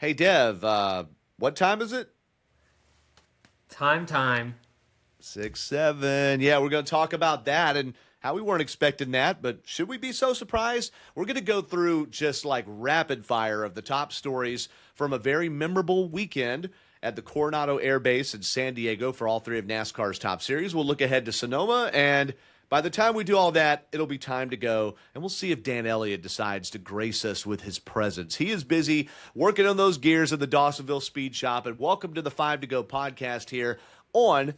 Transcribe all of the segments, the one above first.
Hey, Dev, what time is it? Time. 6, 7. Yeah, we're going to talk about that and how we weren't expecting that, but should we be so surprised? We're going to go through just like rapid fire of the top stories from a very memorable weekend at the Coronado Air Base in San Diego for all three of NASCAR's top series. We'll look ahead to Sonoma, and by the time we do all that, it'll be time to go, and we'll see if Dan Elliott decides to grace us with his presence. He is busy working on those gears in the Dawsonville Speed Shop, and welcome to the 5 to Go podcast here on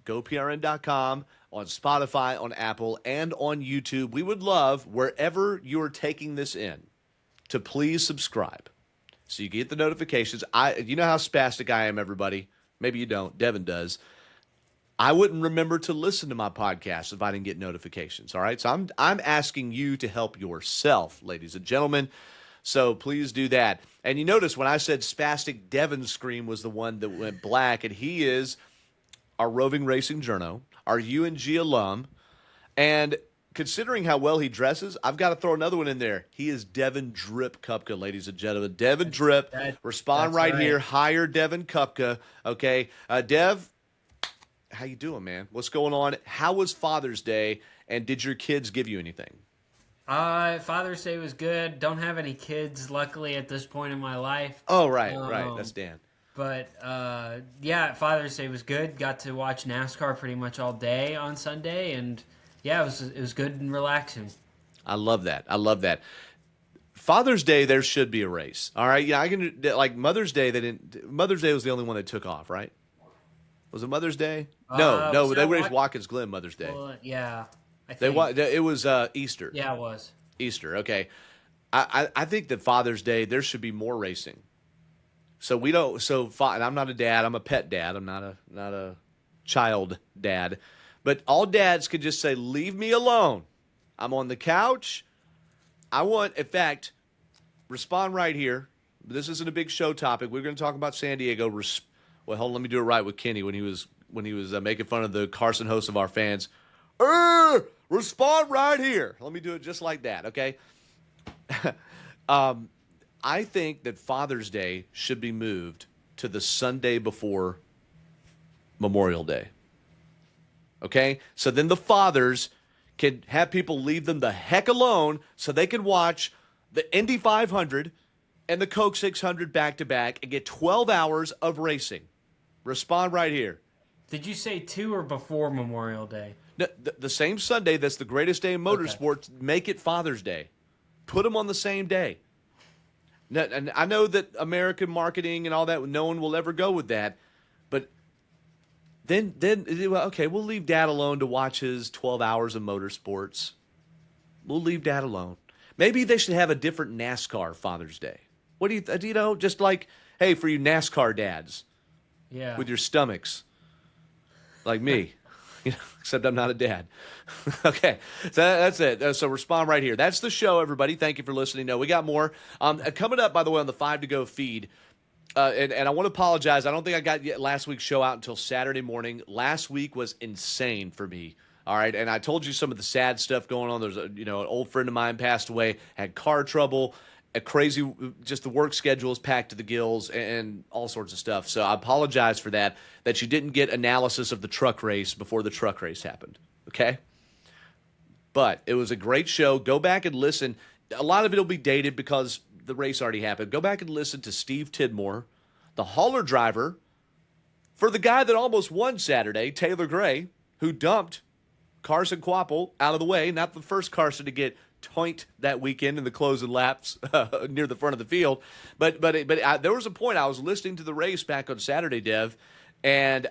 GoPRN.com, on Spotify, on Apple, and on YouTube. We would love, wherever you're taking this in, to please subscribe so you get the notifications. You know how spastic I am, everybody. Maybe you don't. Devin does. I wouldn't remember to listen to my podcast if I didn't get notifications. All right. So I'm asking you to help yourself, ladies and gentlemen. So please do that. And you notice when I said spastic, Devin's screen was the one that went black, and he is our roving racing journo, our UNG alum, and considering how well he dresses, I've got to throw another one in there. He is Devin Drip Kupka, ladies and gentlemen. Devin Drip. Respond That's right right. here. Hire Devin Kupka. Okay. Dev, how you doing, man? What's going on? How was Father's Day, and did your kids give you anything? Father's Day was good. Don't have any kids, luckily, at this point in my life. Oh, right. That's Dan. But yeah, Father's Day was good. Got to watch NASCAR pretty much all day on Sunday, and yeah, it was good and relaxing. I love that. Father's Day, there should be a race. All right. Yeah, I can, like, Mother's Day, Mother's Day was the only one that took off, right? Was it Mother's Day? No, they raced Watkins Glen Mother's Day. Well, yeah, I think. It was Easter. Yeah, it was. Easter, okay. I think that Father's Day, there should be more racing. So we don't. And I'm not a dad. I'm a pet dad. I'm not a child dad. But all dads could just say, "Leave me alone. I'm on the couch. In fact, respond right here. This isn't a big show topic. We're going to talk about San Diego. Well, hold on. Let me do it right with Kenny when he was making fun of the Carson host of our fans. Respond right here. Let me do it just like that. Okay. I think that Father's Day should be moved to the Sunday before Memorial Day. Okay? So then the fathers can have people leave them the heck alone so they can watch the Indy 500 and the Coke 600 back-to-back and get 12 hours of racing. Respond right here. Did you say to or before Memorial Day? The same Sunday that's the greatest day in motorsports, make it Father's Day. Put them on the same day. And I know that American marketing and all that, no one will ever go with that. But then okay, we'll leave Dad alone to watch his 12 hours of motorsports. We'll leave Dad alone. Maybe they should have a different NASCAR Father's Day. What do you know? Just like, hey, for you NASCAR dads, Yeah. with your stomachs, like me. Except I'm not a dad. Okay, so that's it. So respond right here. That's the show, everybody. Thank you for listening. No, we got more. Coming up, by the way, on the 5 to Go feed, and I want to apologize. I don't think I got last week's show out until Saturday morning. Last week was insane for me. All right, and I told you some of the sad stuff going on. There's an old friend of mine passed away, had car trouble. A crazy, just the work schedule is packed to the gills and all sorts of stuff. So I apologize for that you didn't get analysis of the truck race before the truck race happened. Okay? But it was a great show. Go back and listen. A lot of it will be dated because the race already happened. Go back and listen to Steve Tidmore, the hauler driver for the guy that almost won Saturday, Taylor Gray, who dumped Carson Quapple out of the way. Not the first Carson to get toinked that weekend in the closing laps near the front of the field. But there was a point I was listening to the race back on Saturday, Dev, and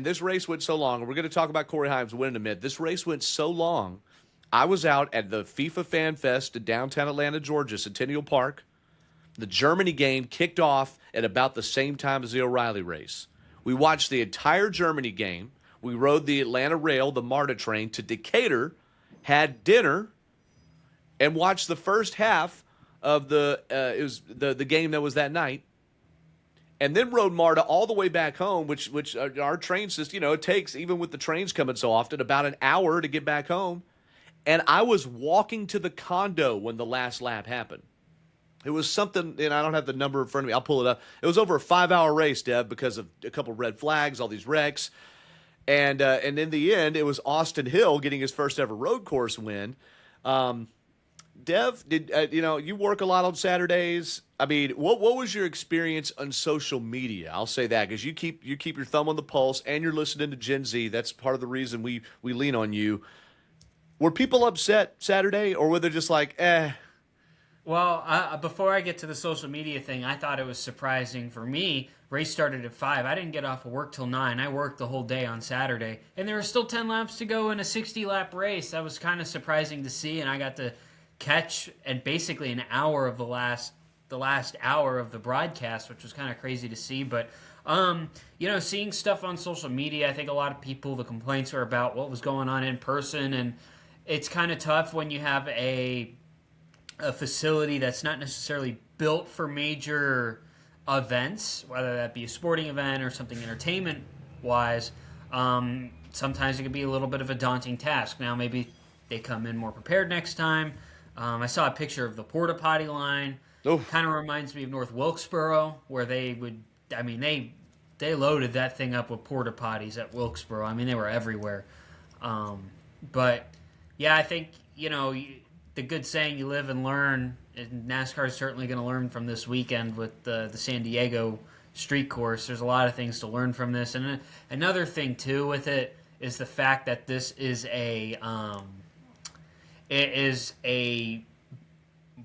this race went so long. And we're going to talk about Corey Heim's win in a minute. This race went so long. I was out at the FIFA Fan Fest in downtown Atlanta, Georgia, Centennial Park. The Germany game kicked off at about the same time as the O'Reilly race. We watched the entire Germany game. We rode the Atlanta Rail, the MARTA train, to Decatur, had dinner, and watched the first half of the game that was that night, and then rode MARTA all the way back home, which our train system, it takes, even with the trains coming so often, about an hour to get back home. And I was walking to the condo when the last lap happened. It was something, and I don't have the number in front of me. I'll pull it up. It was over a 5-hour race, Dev, because of a couple red flags, all these wrecks. And in the end, it was Austin Hill getting his first ever road course win. Dev, did you work a lot on Saturdays? I mean, what was your experience on social media? I'll say that because you keep your thumb on the pulse and you're listening to Gen Z. That's part of the reason we lean on you. Were people upset Saturday, or were they just like, eh? Well, before I get to the social media thing, I thought it was surprising for me. Race started at 5. I didn't get off of work till 9. I worked the whole day on Saturday, and there were still 10 laps to go in a 60-lap race. That was kind of surprising to see, and I got to catch and basically an hour of the last hour of the broadcast, which was kind of crazy to see. But seeing stuff on social media, I think a lot of people, the complaints were about what was going on in person, and it's kind of tough when you have a facility that's not necessarily built for major events, whether that be a sporting event or something entertainment-wise. Sometimes it can be a little bit of a daunting task. Now, maybe they come in more prepared next time. I saw a picture of the porta potty line. Kind of reminds me of North Wilkesboro, where they loaded that thing up with porta potties at Wilkesboro. I mean, they were everywhere. But yeah, I think the good saying, you live and learn. And NASCAR is certainly going to learn from this weekend with the San Diego street course. There's a lot of things to learn from this. And another thing, too, with it is the fact that this is a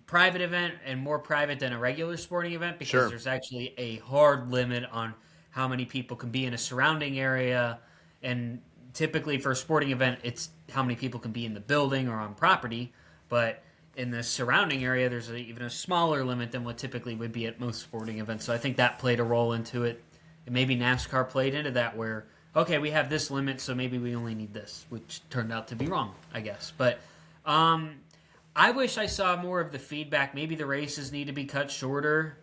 private event, and more private than a regular sporting event, because there's actually a hard limit on how many people can be in a surrounding area. And typically for a sporting event, it's how many people can be in the building or on property. But in the surrounding area, there's even a smaller limit than what typically would be at most sporting events. So I think that played a role into it. And maybe NASCAR played into that, where, okay, we have this limit, so maybe we only need this, which turned out to be wrong, I guess. But I wish I saw more of the feedback. Maybe the races need to be cut shorter,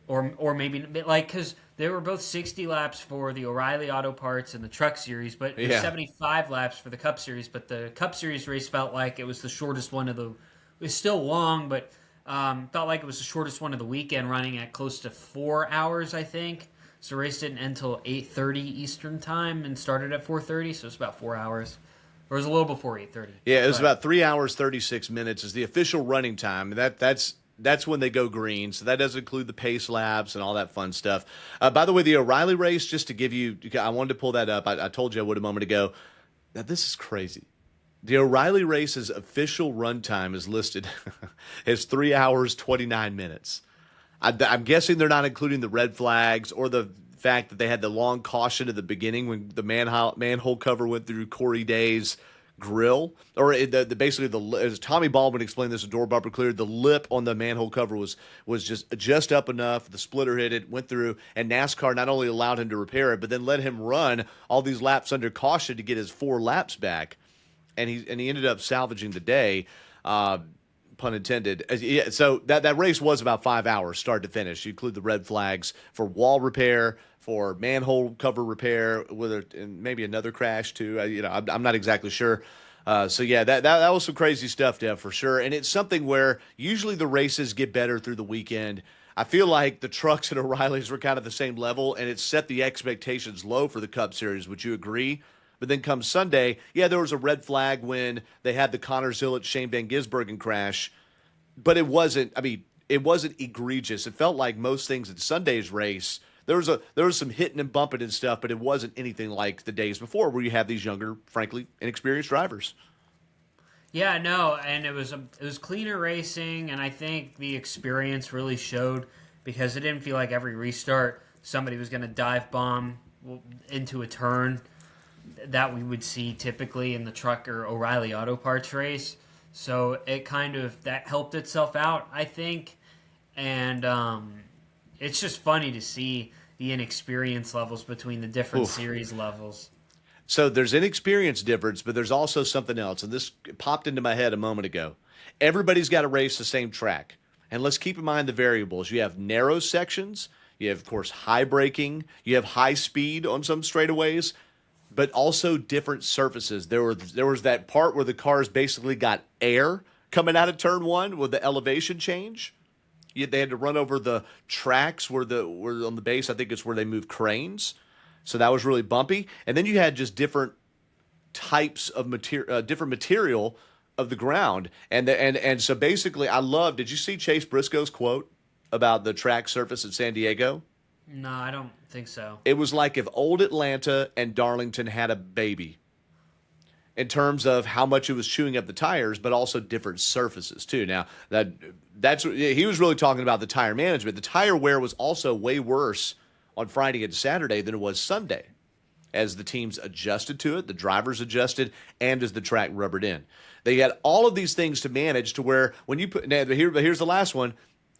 or maybe because there were both 60 laps for the O'Reilly Auto Parts and the Truck Series, but 75 laps for the Cup Series. But the Cup Series race felt like it was the shortest one of the. It was still long, but felt like it was the shortest one of the weekend, running at close to 4 hours, I think. So the race didn't end until 8:30 Eastern time and started at 4:30, so it's about 4 hours. Or it was a little before 8:30. Yeah, it was about 3 hours, 36 minutes is the official running time. That's when they go green, so that does include the pace laps and all that fun stuff. By the way, the O'Reilly race, just to give you, I wanted to pull that up. I told you I would a moment ago. Now, this is crazy. The O'Reilly race's official run time is listed as 3 hours, 29 minutes. I'm guessing they're not including the red flags or the fact that they had the long caution at the beginning when the manhole cover went through Corey Day's grill, or basically as Tommy Baldwin explained this, the door bumper cleared, the lip on the manhole cover was just up enough, the splitter hit it, went through, and NASCAR not only allowed him to repair it, but then let him run all these laps under caution to get his 4 laps back, and he ended up salvaging the day, pun intended. Yeah, so that race was about 5 hours start to finish. You include the red flags for wall repair, for manhole cover repair, and maybe another crash too. I'm not exactly sure. So yeah, that was some crazy stuff, Dev, for sure. And it's something where usually the races get better through the weekend. I feel like the trucks and O'Reilly's were kind of the same level, and it set the expectations low for the Cup Series. Would you agree? But then come Sunday, yeah, there was a red flag when they had the Connor Zillett, Shane Van Gisbergen crash, but it wasn't egregious. It felt like most things in Sunday's race. There was some hitting and bumping and stuff, but it wasn't anything like the days before where you have these younger, frankly, inexperienced drivers. Yeah, no, and it was cleaner racing, and I think the experience really showed, because it didn't feel like every restart somebody was going to dive bomb into a turn that we would see typically in the truck or O'Reilly Auto Parts race. So it that helped itself out, I think, and it's just funny to see the inexperience levels between the different series levels. So there's inexperience difference, but there's also something else, and this popped into my head a moment ago. Everybody's got to race the same track, and let's keep in mind the variables. You have narrow sections, you have, of course, high braking, you have high speed on some straightaways, but also different surfaces. There was that part where the cars basically got air coming out of turn 1 with the elevation change. They had to run over the tracks where were on the base. I think it's where they move cranes. So that was really bumpy. And then you had just different types of material, different material of the ground. And so basically, I love. Did you see Chase Briscoe's quote about the track surface at San Diego? No, I don't think so. It was like if old Atlanta and Darlington had a baby in terms of how much it was chewing up the tires, but also different surfaces too. Now that's he was really talking about the tire management. The tire wear was also way worse on Friday and Saturday than it was Sunday, as the teams adjusted to it, the drivers adjusted, and as the track rubbered in. They had all of these things to manage to where when you put now here's the last one.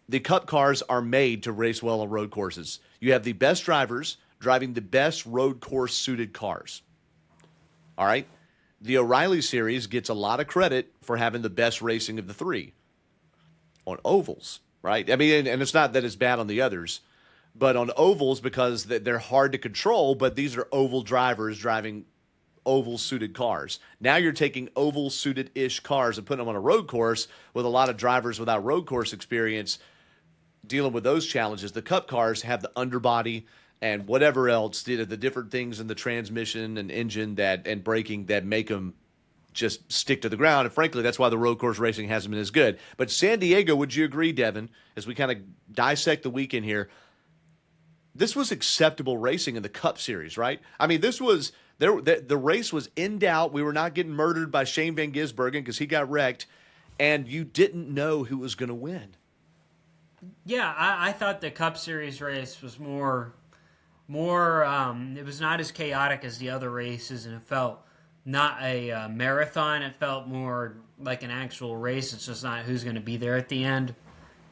The Cup cars are made to race well on road courses. You have the best drivers driving the best road course suited cars. All right. The O'Reilly Series gets a lot of credit for having the best racing of the three on ovals, right? I mean, and it's not that it's bad on the others, but on ovals because they're hard to control, but these are oval drivers driving oval-suited cars. Now you're taking oval-suited-ish cars and putting them on a road course with a lot of drivers without road course experience dealing with those challenges. The Cup cars have the underbody and whatever else, the different things in the transmission and engine and braking that make them just stick to the ground. And frankly, that's why the road course racing hasn't been as good. But San Diego, would you agree, Devin, as we kind of dissect the weekend here, this was acceptable racing in the Cup Series, right? I mean, this was the race was in doubt. We were not getting murdered by Shane Van Gisbergen because he got wrecked, and you didn't know who was going to win. Yeah, I thought the Cup Series race was more. It was not as chaotic as the other races, and it felt not a marathon. It felt more like an actual race. It's just not who's going to be there at the end,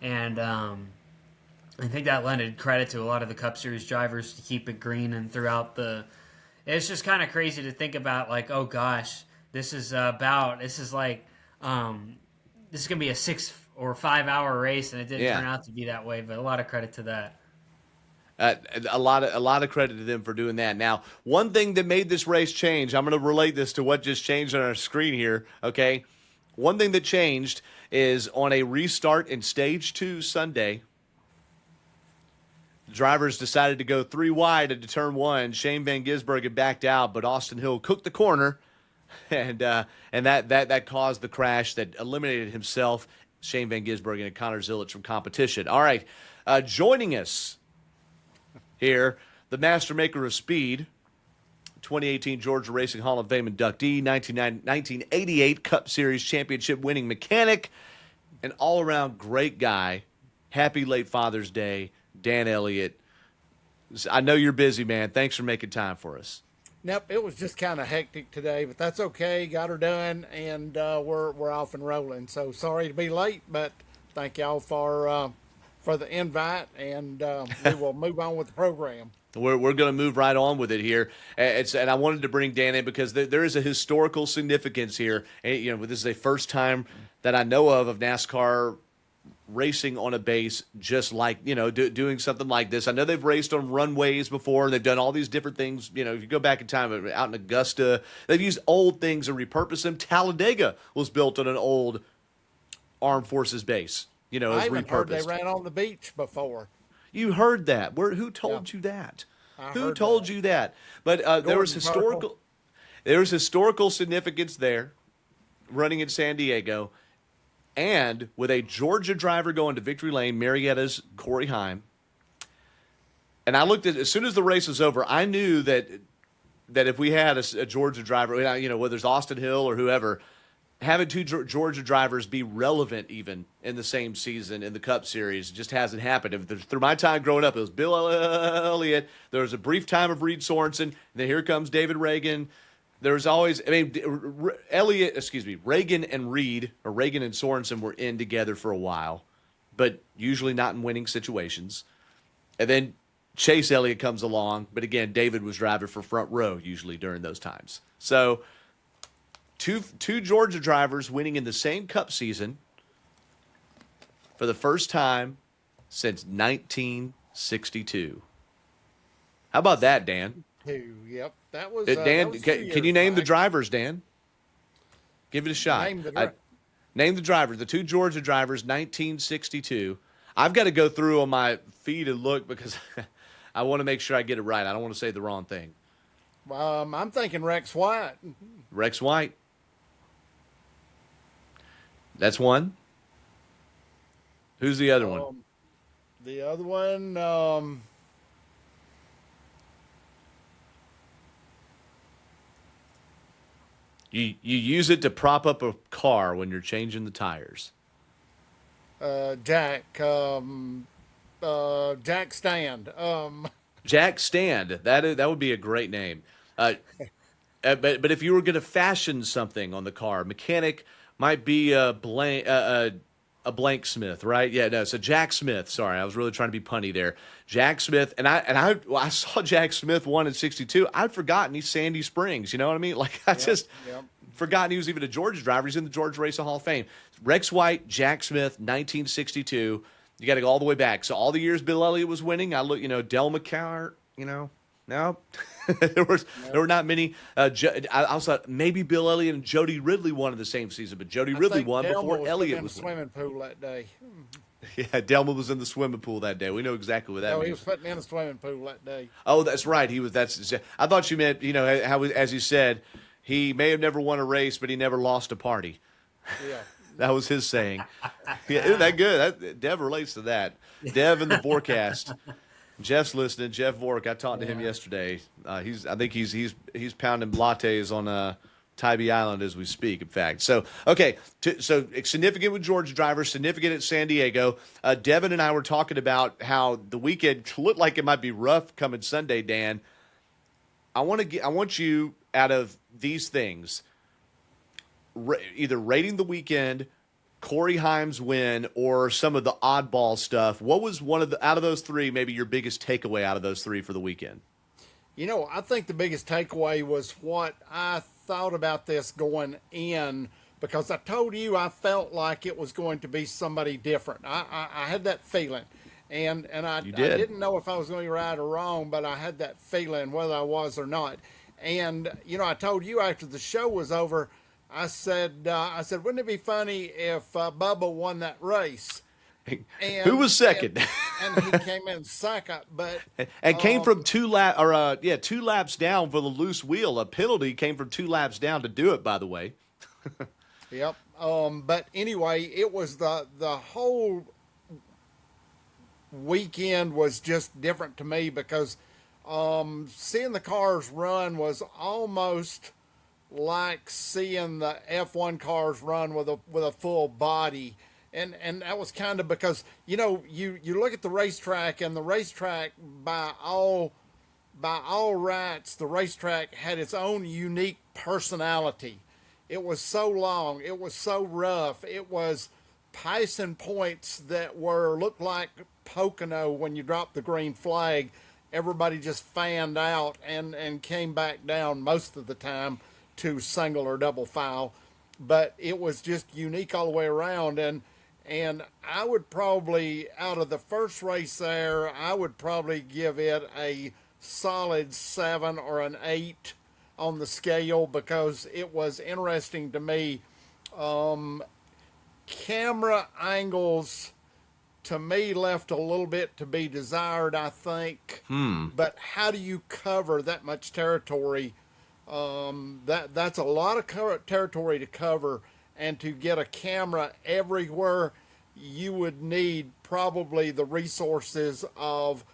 and I think that lended credit to a lot of the Cup Series drivers to keep it green and throughout the. It's just kind of crazy to think about, like, oh gosh, this is going to be a 6 or 5 hour race, and it didn't turn out to be that way. But a lot of credit to that. A lot of credit to them for doing that. Now, one thing that made this race change, I'm going to relate this to what just changed on our screen here. Okay, one thing that changed is on a restart in Stage 2 Sunday. Drivers decided to go 3 wide into turn 1. Shane Van Gisbergen backed out, but Austin Hill cooked the corner, and that caused the crash that eliminated himself, Shane Van Gisbergen, and Connor Zilic from competition. All right, joining us here, the master maker of speed, 2018 Georgia Racing Hall of Fame inductee, 1988 Cup Series championship winning mechanic, an all-around great guy. Happy late Father's Day, Dan Elliott. I know you're busy, man. Thanks for making time for us. Nope, it was just kind of hectic today, but that's okay. Got her done, and we're off and rolling. So sorry to be late, but thank y'all for the invite, and we will move on with the program. We're going to move right on with it here. And I wanted to bring Dan in because there is a historical significance here. And, this is a first time that I know of NASCAR racing on a base just like, doing something like this. I know they've raced on runways before. They've done all these different things. If you go back in time, out in Augusta, they've used old things and repurposed them. Talladega was built on an old Armed Forces base, I as even heard they repurposed. ran on the beach before. You heard that. Who told you that? Who told you that? But there was historical significance there running in San Diego. And with a Georgia driver going to victory lane, Marietta's Corey Heim. And I looked at, as soon as the race was over, I knew that if we had a Georgia driver, whether it's Austin Hill or whoever, having 2 Georgia drivers be relevant even in the same season in the Cup Series just hasn't happened. Through my time growing up, it was Bill Elliott. There was a brief time of Reed Sorensen. And then here comes David Reagan. There's always, Reagan and Reed, or Reagan and Sorensen were in together for a while, but usually not in winning situations. And then Chase Elliott comes along, but again, David was driving for front row usually during those times. So two Georgia drivers winning in the same Cup season for the first time since 1962. How about that, Dan? Yep, that was Dan. that was Can you name the drivers, Dan? Give it a shot. Name the drivers. The 2 Georgia drivers, 1962. I've got to go through on my feed and look because I want to make sure I get it right. I don't want to say the wrong thing. I'm thinking Rex White. Rex White. That's one. Who's the other one? The other one, You use it to prop up a car when you're changing the tires. Jack, Jack Stand. Jack Stand. That would be a great name. But if you were going to fashion something on the car, mechanic might be a blank Smith, right? Yeah, no. So Jack Smith. Sorry, I was really trying to be punny there. Jack Smith, and I saw Jack Smith won in '62. I'd forgotten he's Sandy Springs. You know what I mean? Like I just forgotten he was even a Georgia driver. He's in the Georgia Racing Hall of Fame. Rex White, Jack Smith, 1962. You got to go all the way back. So all the years Bill Elliott was winning, I look, Del McCarr, no, there were not many. I also thought maybe Bill Elliott and Jody Ridley won in the same season, but Jody Ridley won before Elliott was in the swimming pool that day. Yeah, Delma was in the swimming pool that day. We know exactly what that means. He was putting in a swimming pool that day. Oh, that's right. He was. I thought you meant how, as you said, he may have never won a race, but he never lost a party. Yeah. That was his saying. Yeah, isn't that good? Dev relates to that. Dev in the forecast. Jeff's listening. Jeff Vork. I talked to him yesterday. I think he's pounding lattes on Tybee Island as we speak. In fact, so okay. So significant with Georgia drivers, significant at San Diego. Devin and I were talking about how the weekend looked like it might be rough coming Sunday. Dan, I want you out of these things, either rating the weekend, Corey Heim's win, or some of the oddball stuff. What was out of those three, maybe your biggest takeaway out of those three for the weekend? I think the biggest takeaway was what I thought about this going in, because I told you I felt like it was going to be somebody different. I had that feeling. And I didn't know if I was going to be right or wrong, but I had that feeling whether I was or not. And, I told you after the show was over, I said, wouldn't it be funny if Bubba won that race? And, who was second? And he came in second, but came from 2 laps down for the loose wheel. A penalty came from 2 laps down to do it. By the way. Yep. But anyway, it was the whole weekend was just different to me because seeing the cars run was almost like seeing the F1 cars run with a full body. And that was kind of because, you look at the racetrack, and the racetrack by all rights, the racetrack had its own unique personality. It was so long. It was so rough. It was passing points that looked like Pocono when you dropped the green flag. Everybody just fanned out and came back down most of the time to single or double file, but it was just unique all the way around. And I would probably, out of the first race there, I would probably give it a solid 7 or an 8 on the scale, because it was interesting to me. Camera angles to me left a little bit to be desired, I think. But how do you cover that much territory? That's a lot of territory to cover, and to get a camera everywhere, you would need probably the resources of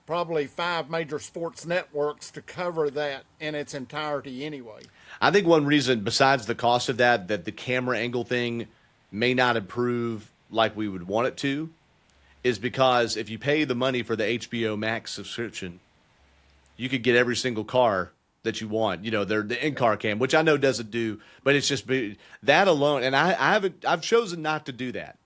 probably 5 major sports networks to cover that in its entirety anyway. I think one reason, besides the cost of that the camera angle thing may not improve like we would want it to, is because if you pay the money for the HBO Max subscription, you could get every single car that you want. They're the in-car cam, which I know doesn't do, but it's just that alone. And I've chosen not to do that.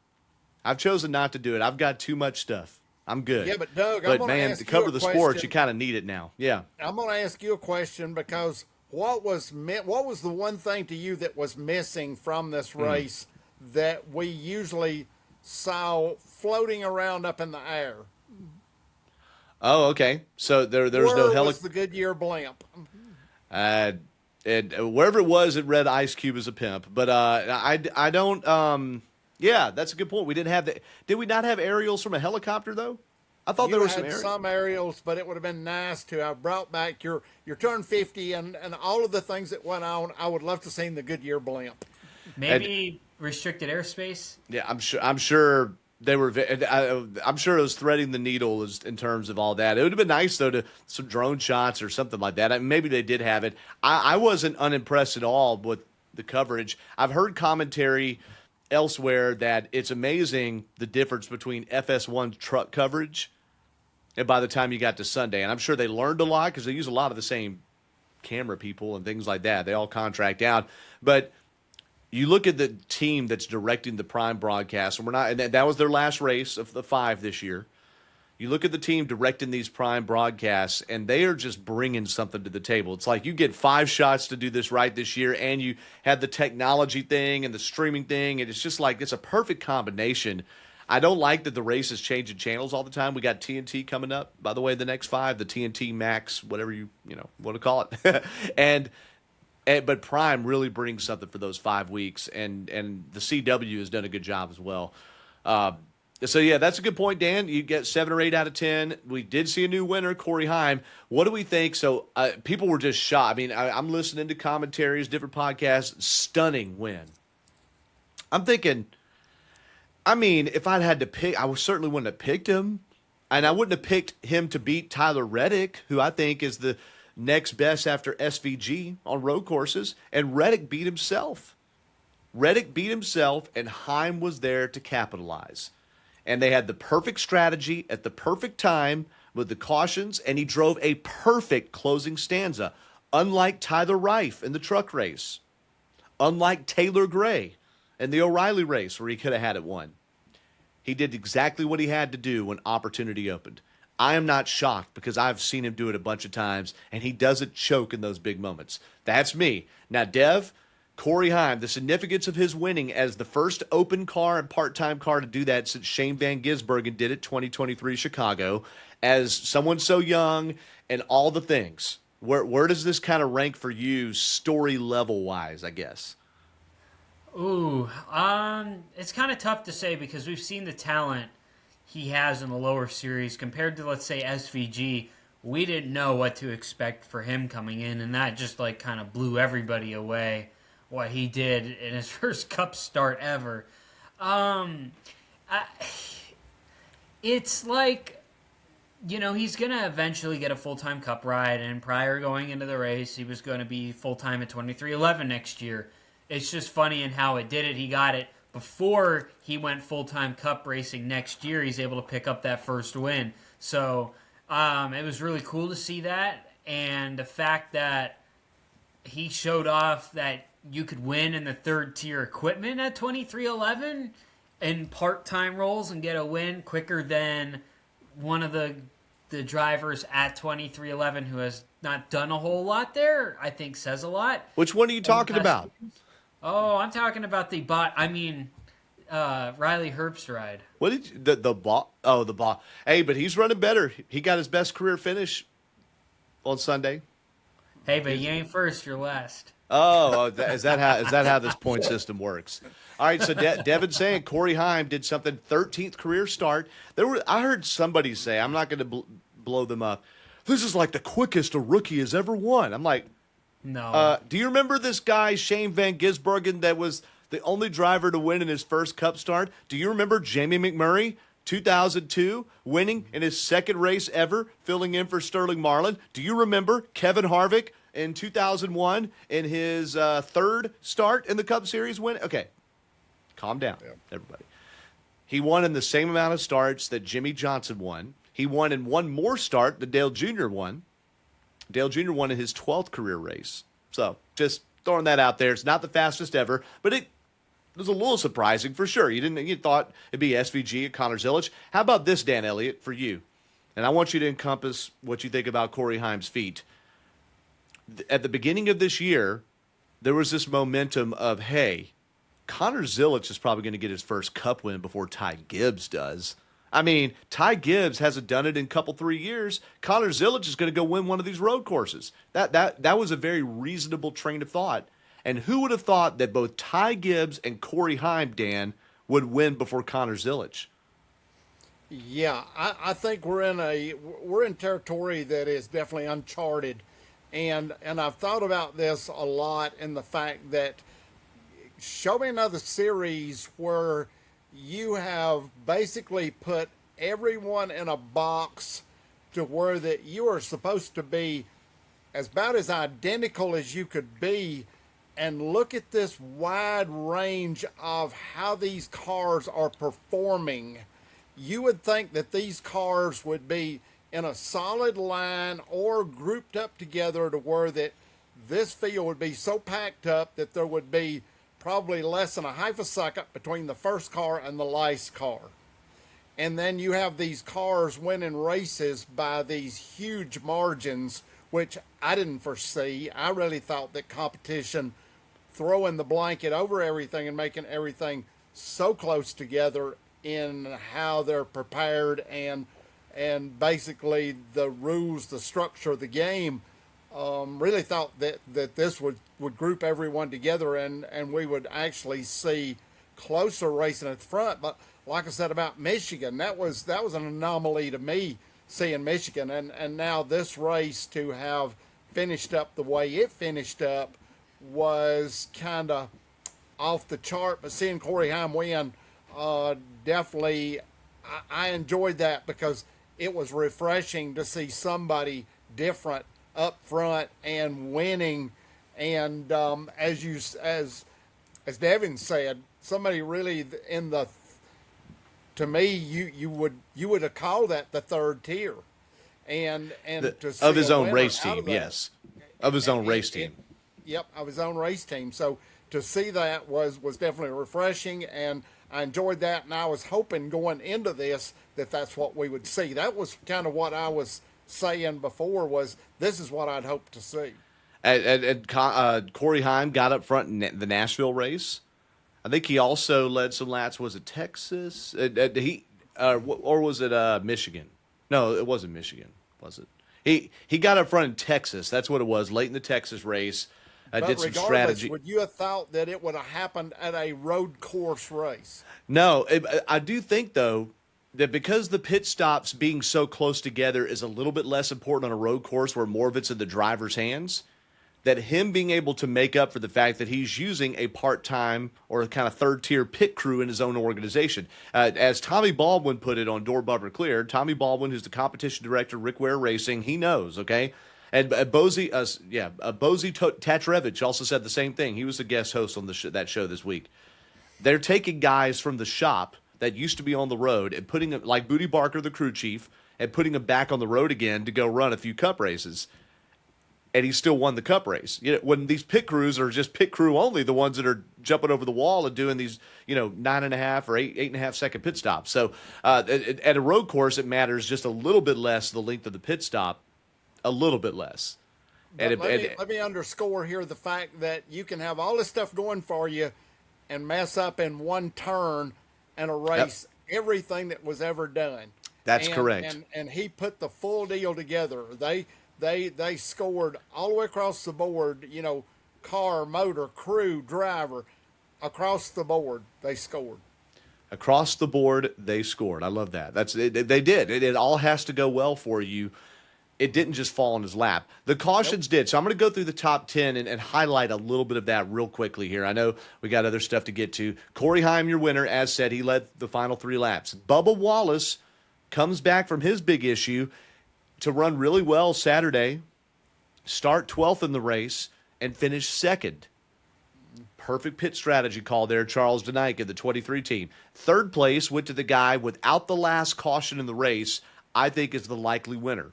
I've chosen not to do it. I've got too much stuff. I'm good. Yeah, but Doug, I'm gonna ask to cover the sports, you kind of need it now. Yeah. I'm going to ask you a question, because what was the one thing to you that was missing from this race that we usually saw floating around up in the air? Oh, okay. So there's no helicopter. Where was the Goodyear blimp? And wherever it was, it read Ice Cube as a pimp. But I don't. Yeah, that's a good point. We didn't have the. Did we not have aerials from a helicopter though? I thought there You were had some aerials, but it would have been nice to have brought back your turn 50 and all of the things that went on. I would love to seen the Goodyear blimp. Maybe restricted airspace. Yeah, I'm sure. I'm sure they were. I'm sure it was threading the needle in terms of all that. It would have been nice though to some drone shots or something like that. Maybe they did have it. I wasn't unimpressed at all with the coverage. I've heard commentary elsewhere that it's amazing the difference between FS1 truck coverage and by the time you got to Sunday. And I'm sure they learned a lot because they use a lot of the same camera people and things like that. They all contract out. But you look at the team that's directing the Prime broadcast, and that was their last race of the 5 this year. You look at the team directing these Prime broadcasts, and they are just bringing something to the table. It's like you get 5 shots to do this right this year, and you have the technology thing and the streaming thing, and it's just like it's a perfect combination. I don't like that the race is changing channels all the time. We got TNT coming up, by the way, the next 5, the TNT Max, whatever you want to call it, but Prime really brings something for those 5 weeks, and the CW has done a good job as well. So, yeah, that's a good point, Dan. You get 7 or 8 out of 10. We did see a new winner, Corey Heim. What do we think? So people were just shocked. I mean, I'm listening to commentaries, different podcasts, stunning win. I'm thinking, I mean, if I'd had to pick, I certainly wouldn't have picked him, and I wouldn't have picked him to beat Tyler Reddick, who I think is the next best after SVG on road courses, and Reddick beat himself. Reddick beat himself, and Heim was there to capitalize. And they had the perfect strategy at the perfect time with the cautions, and he drove a perfect closing stanza, unlike Tyler Reif in the truck race, unlike Taylor Gray in the O'Reilly race where he could have had it won. He did exactly what he had to do when opportunity opened. I am not shocked because I've seen him do it a bunch of times, and he doesn't choke in those big moments. That's me. Now, Dev, Corey Heim, the significance of his winning as the first open car and part-time car to do that since Shane Van Gisbergen did it 2023 Chicago, as someone so young and all the things. Where does this kind of rank for you story level-wise, I guess? Ooh, it's kind of tough to say because we've seen the talent he has in the lower series compared to, let's say, SVG. We didn't know what to expect for him coming in, and that just like kind of blew everybody away what he did in his first Cup start ever. It's like, he's going to eventually get a full-time Cup ride, and prior going into the race, he was going to be full-time at 2311 next year. It's just funny in how it did it. He got it before he went full-time Cup racing next year. He's able to pick up that first win. So it was really cool to see that. And the fact that he showed off that you could win in the third-tier equipment at 2311 in part-time roles and get a win quicker than one of the drivers at 2311 who has not done a whole lot there, I think says a lot. Which one are you talking about? Oh, I'm talking about the Riley Herbst ride. What did you, the ball? Oh, the ball. Hey, but he's running better. He got his best career finish on Sunday. Hey, but you ain't first, you're last. Oh, is that how this point system works? All right, so Devin saying Corey Heim did something 13th career start. I heard somebody say, I'm not going to blow them up, this is like the quickest a rookie has ever won. I'm like, no. Do you remember this guy, Shane Van Gisbergen, that was the only driver to win in his first Cup start? Do you remember Jamie McMurray, 2002, winning in his second race ever, filling in for Sterling Marlin? Do you remember Kevin Harvick in 2001 in his third start in the Cup Series win? Okay, calm down, everybody. He won in the same amount of starts that Jimmy Johnson won. He won in one more start than Dale Jr. won. Dale Jr. won in his 12th career race. So just throwing that out there. It's not the fastest ever, but it was a little surprising for sure. You thought it'd be SVG at Connor Zilisch. How about this, Dan Elliott, for you? And I want you to encompass what you think about Corey Heim's feat. At the beginning of this year, there was this momentum of, hey, Connor Zilisch is probably going to get his first Cup win before Ty Gibbs does. I mean, Ty Gibbs hasn't done it in 3 years. Connor Zilisch is going to go win one of these road courses. That was a very reasonable train of thought. And who would have thought that both Ty Gibbs and Corey Heim, Dan, would win before Connor Zilisch. Yeah, I think we're in territory that is definitely uncharted, and I've thought about this a lot in the fact that show me another series where you have basically put everyone in a box to where that you are supposed to be about as identical as you could be, and look at this wide range of how these cars are performing. You would think that these cars would be in a solid line or grouped up together to where that this field would be so packed up that there would be probably less than a half a second between the first car and the last car. And then you have these cars winning races by these huge margins, which I didn't foresee. I really thought that competition, throwing the blanket over everything and making everything so close together in how they're prepared and basically the rules, the structure of the game, really thought that this would group everyone together and we would actually see closer racing at the front. But like I said about Michigan, that was an anomaly to me, seeing Michigan, and now this race to have finished up the way it finished up was kind of off the chart. But seeing Corey Heim win, definitely I enjoyed that because it was refreshing to see somebody different up front and winning. And as Devin said, somebody really in the, to me, you would have called that the third tier, and to see of his a own winner race out team, of that, yes, of his own race team. Yep, of his own race team. So to see that was definitely refreshing, and I enjoyed that. And I was hoping going into this that that's what we would see. That was kind of what I was saying before, was this is what I'd hoped to see. Corey Heim got up front in the Nashville race. I think he also led some laps. Was it Texas? Or was it Michigan? No, it wasn't Michigan, was it? He got up front in Texas. That's what it was. Late in the Texas race, did some strategy. Would you have thought that it would have happened at a road course race? No, I do think though that because the pit stops being so close together is a little bit less important on a road course where more of it's in the driver's hands, that him being able to make up for the fact that he's using a part-time or a kind of third-tier pit crew in his own organization. As Tommy Baldwin put it on Door Bumper Clear, Tommy Baldwin, who's the competition director, Rick Ware Racing, he knows, okay? And Bozy Tatrevich also said the same thing. He was the guest host on that show this week. They're taking guys from the shop that used to be on the road and putting them, like Booty Barker, the crew chief, and putting them back on the road again to go run a few cup races. And he still won the cup race. You know, when these pit crews are just pit crew only, the ones that are jumping over the wall and doing these, 9.5 or 8.5 second pit stops. So at a road course, it matters just a little bit less the length of the pit stop, a little bit less. Let me underscore here the fact that you can have all this stuff going for you and mess up in one turn and erase everything that was ever done. That's correct. And he put the full deal together. They scored all the way across the board, car, motor, crew, driver, across the board, they scored. Across the board, they scored. I love that. They did. It all has to go well for you. It didn't just fall in his lap. The cautions did. So I'm going to go through the top 10 and highlight a little bit of that real quickly here. I know we got other stuff to get to. Corey Heim, your winner, as said, he led the final 3 laps. Bubba Wallace comes back from his big issue to run really well Saturday, start 12th in the race, and finish 2nd. Perfect pit strategy call there, Charles Denike of the 23 team. 3rd place went to the guy without the last caution in the race, I think is the likely winner.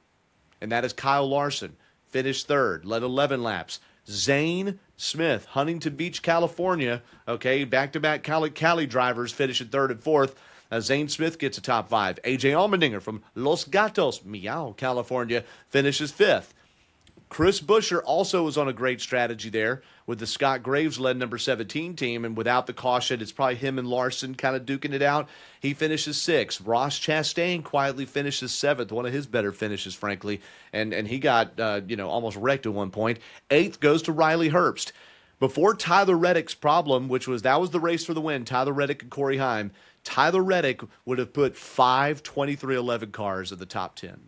And that is Kyle Larson. Finished 3rd, led 11 laps. Zane Smith, Huntington Beach, California. Okay, back-to-back Cali drivers finishing 3rd and 4th. Zane Smith gets a top 5. A.J. Allmendinger from Los Gatos, Meow, California, finishes 5th. Chris Buescher also was on a great strategy there with the Scott Graves-led number 17 team, and without the caution, it's probably him and Larson kind of duking it out. He finishes 6th. Ross Chastain quietly finishes 7th, one of his better finishes, frankly, and he got almost wrecked at one point. 8th goes to Riley Herbst. Before Tyler Reddick's problem, that was the race for the win, Tyler Reddick and Corey Heim, Tyler Reddick would have put 5 23-11 cars in the top 10.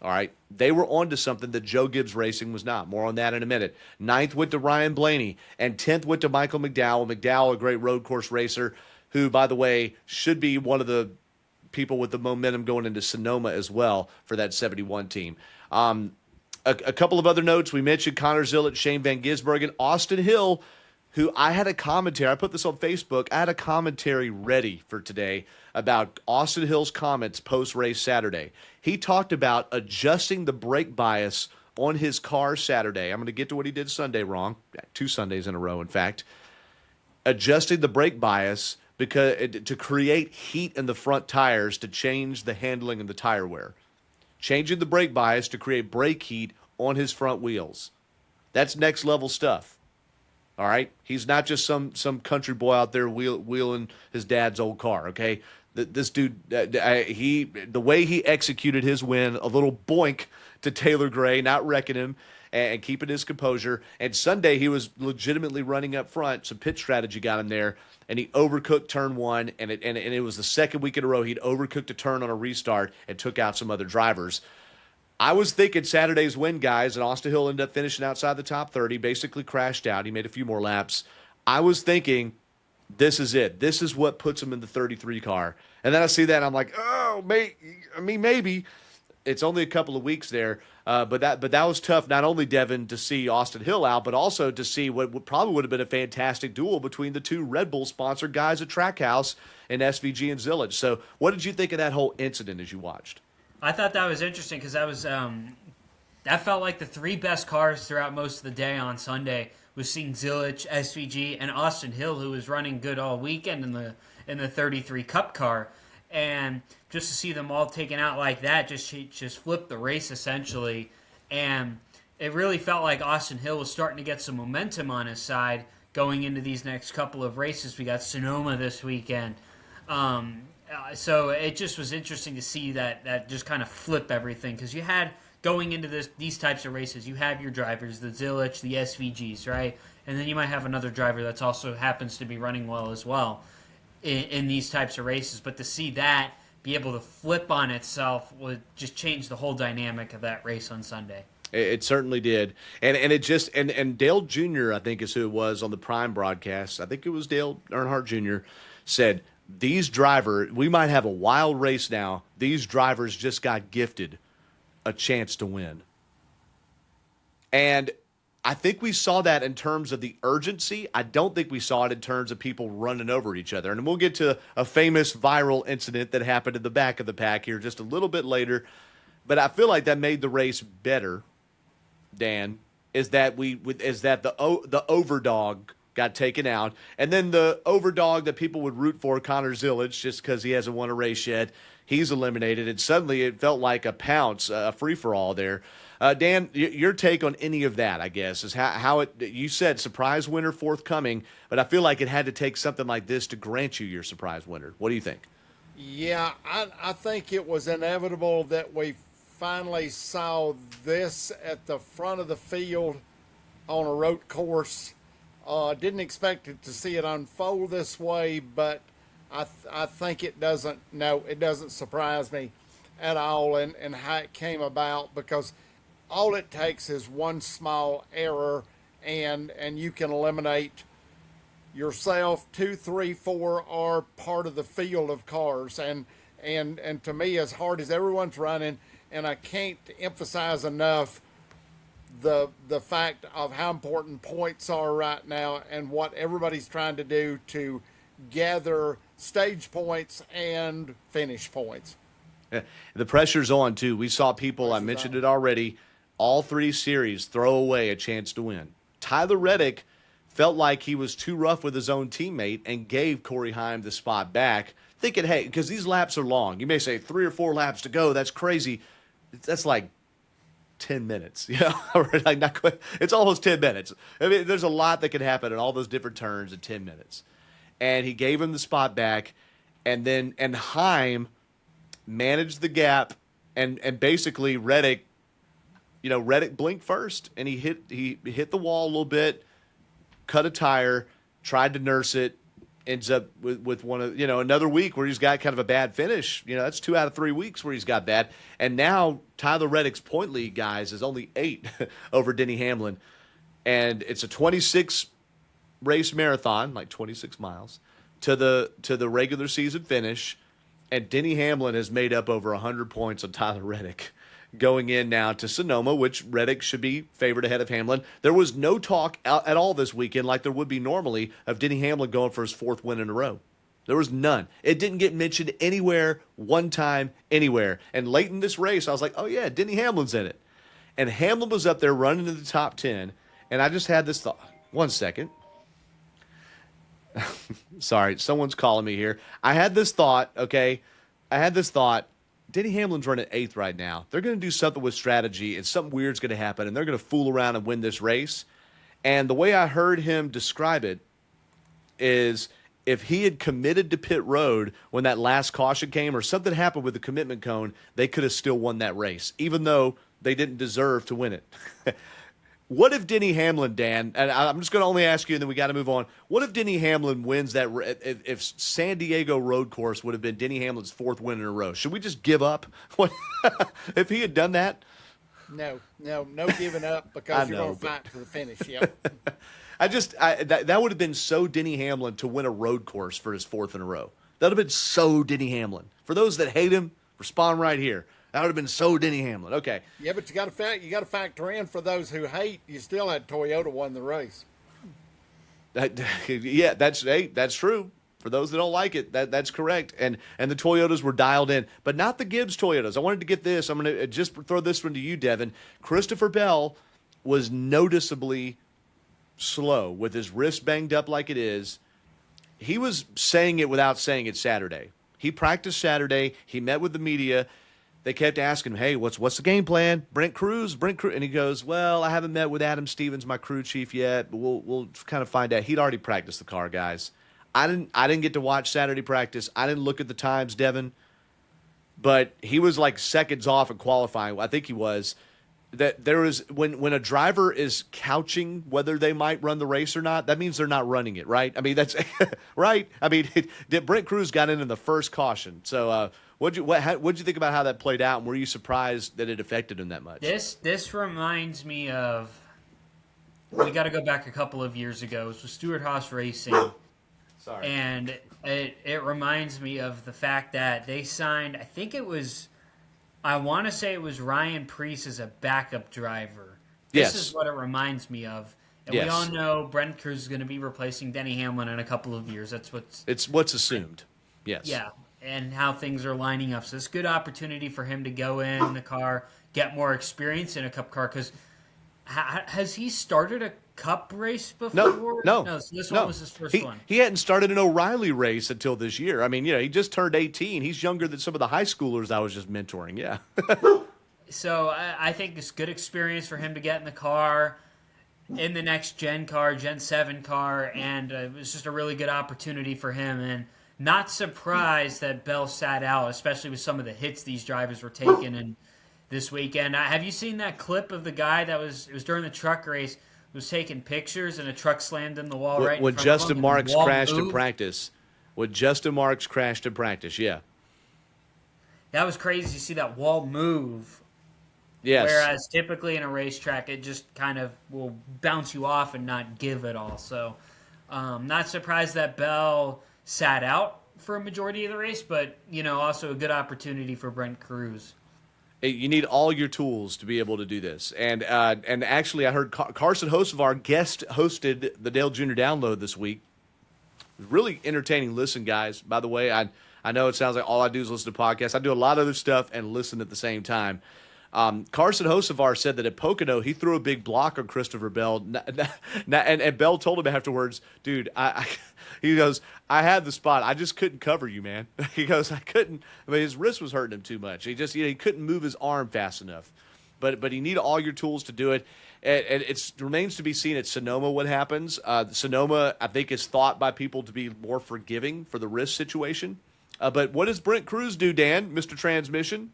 All right. They were onto something that Joe Gibbs Racing was not. More on that in a minute. 9th went to Ryan Blaney, and 10th went to Michael McDowell. McDowell, a great road course racer, who, by the way, should be one of the people with the momentum going into Sonoma as well for that 71 team. A couple of other notes. We mentioned Connor Zillett, Shane Van Gisbergen, Austin Hill, who I had a commentary. I put this on Facebook. I had a commentary ready for today about Austin Hill's comments post-race Saturday. He talked about adjusting the brake bias on his car Saturday. I'm going to get to what he did Sunday wrong. 2 Sundays in a row, in fact. Adjusting the brake bias because to create heat in the front tires to change the handling and the tire wear. Changing the brake bias to create brake heat on his front wheels. That's next level stuff. All right? He's not just some country boy out there wheeling his dad's old car, okay? This dude, the way he executed his win, a little boink to Taylor Gray, not wrecking him and keeping his composure. And Sunday, he was legitimately running up front. Some pit strategy got him there, and he overcooked turn 1, and it was the second week in a row he'd overcooked a turn on a restart and took out some other drivers. I was thinking Saturday's win, guys, and Austin Hill ended up finishing outside the top 30, basically crashed out. He made a few more laps. I was thinking, this is it. This is what puts him in the 33 car. And then I see that, and I'm like, oh, maybe. It's only a couple of weeks there. But that was tough, not only, Devin, to see Austin Hill out, but also to see what probably would have been a fantastic duel between the 2 Red Bull-sponsored guys at Trackhouse and SVG and Zillage. So what did you think of that whole incident as you watched? I thought that was interesting because that felt like the 3 best cars throughout most of the day on Sunday was seeing Zillage, SVG, and Austin Hill, who was running good all weekend in the 33 Cup car. And just to see them all taken out like that just flipped the race essentially. And it really felt like Austin Hill was starting to get some momentum on his side going into these next couple of races. We got Sonoma this weekend. So it just was interesting to see that just kind of flip everything, because you had going into these types of races, you have your drivers, the Zillage, the SVGs, right? And then you might have another driver that's also happens to be running well as well in these types of races. But to see that be able to flip on itself would just change the whole dynamic of that race on Sunday. It certainly did. And it just and Dale Jr., I think is who it was on the Prime broadcast. I think it was Dale Earnhardt Jr. said, these drivers, we might have a wild race now. These drivers just got gifted a chance to win. And I think we saw that in terms of the urgency. I don't think we saw it in terms of people running over each other. And we'll get to a famous viral incident that happened in the back of the pack here just a little bit later. But I feel like that made the race better, Dan, is that the overdog got taken out, and then the overdog that people would root for, Connor Zillage, just because he hasn't won a race yet, he's eliminated, and suddenly it felt like a pounce, a free-for-all there. Dan, your take on any of that, I guess, is how it, you said surprise winner forthcoming, but I feel like it had to take something like this to grant you your surprise winner. What do you think? Yeah, I think it was inevitable that we finally saw this at the front of the field on a road course. Didn't expect it to see it unfold this way, but I think it doesn't surprise me at all in how it came about, because all it takes is one small error and you can eliminate yourself, 2, 3, 4 are part of the field of cars. And to me, as hard as everyone's running, and I can't emphasize enough the fact of how important points are right now and what everybody's trying to do to gather stage points and finish points. Yeah, the pressure's on, too. We saw people, I mentioned it already, all 3 series throw away a chance to win. Tyler Reddick felt like he was too rough with his own teammate and gave Corey Heim the spot back, thinking, hey, because these laps are long. You may say 3 or 4 laps to go. That's crazy. That's like 10 minutes, you know, like not quite, it's almost 10 minutes. I mean, there's a lot that can happen in all those different turns in 10 minutes. And he gave him the spot back, and Heim managed the gap, and basically Reddick blinked first, and he hit the wall a little bit, cut a tire, tried to nurse it, ends up with one of, another week where he's got kind of a bad finish. That's 2 out of 3 weeks where he's got that. And now Tyler Reddick's point lead, guys, is only 8 over Denny Hamlin. And it's a 26 race marathon, like 26 miles, to the regular season finish. And Denny Hamlin has made up over 100 points on Tyler Reddick going in now to Sonoma, which Reddick should be favored ahead of Hamlin. There was no talk at all this weekend, like there would be normally, of Denny Hamlin going for his 4th win in a row. There was none. It didn't get mentioned anywhere, one time, anywhere. And late in this race, I was like, oh yeah, Denny Hamlin's in it. And Hamlin was up there running in the top 10, and I just had this thought. One second. Sorry, someone's calling me here. I had this thought, okay? Denny Hamlin's running 8th right now. They're going to do something with strategy, and something weird's going to happen, and they're going to fool around and win this race. And the way I heard him describe it is if he had committed to pit road when that last caution came or something happened with the commitment cone, they could have still won that race, even though they didn't deserve to win it. What if Denny Hamlin, Dan, and I'm just going to only ask you and then we got to move on. What if Denny Hamlin wins that, if San Diego road course would have been Denny Hamlin's 4th win in a row? Should we just give up? What if he had done that? No giving up because you're going to fight to the finish. Yep. That would have been so Denny Hamlin to win a road course for his 4th in a row. That would have been so Denny Hamlin. For those that hate him, respond right here. That would have been so Denny Hamlin. Okay. Yeah, but you got to factor in for those who hate. You still had Toyota won the race. Yeah, that's true. For those that don't like it, that's correct. And the Toyotas were dialed in, but not the Gibbs Toyotas. I wanted to get this. I'm going to just throw this one to you, Devin. Christopher Bell was noticeably slow with his wrist banged up like it is. He was saying it without saying it Saturday. He practiced Saturday. He met with the media. They kept asking him, hey, what's the game plan? Brent Cruz. And he goes, well, I haven't met with Adam Stevens, my crew chief, yet, but we'll kind of find out. He'd already practiced the car, guys. I didn't get to watch Saturday practice. I didn't look at the times, Devin. But he was like seconds off in qualifying. I think he was. That there is when a driver is couching whether they might run the race or not, that means they're not running it, right? I mean, that's right. I mean, Brent Cruz got in the first caution. So what'd you think about how that played out, and were you surprised that it affected him that much? This reminds me of, we got to go back a couple of years ago. It was with Stewart Haas Racing. Sorry. And it reminds me of the fact that they signed, I want to say it was Ryan Preece as a backup driver. This is what it reminds me of. And we all know Brent Cruz is going to be replacing Denny Hamlin in a couple of years. That's what's assumed. Yes. Yeah, and how things are lining up. So it's a good opportunity for him to go in the car, get more experience in a Cup car. Because has he started a Cup race before? No. So this one was his first one. He hadn't started an O'Reilly race until this year. I mean, he just turned 18. He's younger than some of the high schoolers I was just mentoring. Yeah. So I think it's good experience for him to get in the car, in the next Gen 7 car, and it was just a really good opportunity for him. And not surprised that Bell sat out, especially with some of the hits these drivers were taking in this weekend. Have you seen that clip of the guy it was during the truck race, was taking pictures and a truck slammed in the wall right in front of him? When Justin Marks crashed in practice. Yeah. That was crazy to see that wall move. Yes. Whereas typically in a racetrack, it just kind of will bounce you off and not give it all. So not surprised that Bell sat out for a majority of the race, but, also a good opportunity for Brent Cruz. You need all your tools to be able to do this. And actually, I heard Carson Hocevar guest hosted the Dale Jr. Download this week. Really entertaining listen, guys. By the way, I know it sounds like all I do is listen to podcasts. I do a lot of other stuff and listen at the same time. Carson Hocevar said that at Pocono, he threw a big block on Christopher Bell. And Bell told him afterwards, dude, he goes, I had the spot. I just couldn't cover you, man. He goes, I couldn't. I mean, his wrist was hurting him too much. He just, he couldn't move his arm fast enough. But you need all your tools to do it. And it remains to be seen at Sonoma what happens. Sonoma, I think, is thought by people to be more forgiving for the wrist situation. But what does Brent Cruz do, Dan, Mr. Transmission?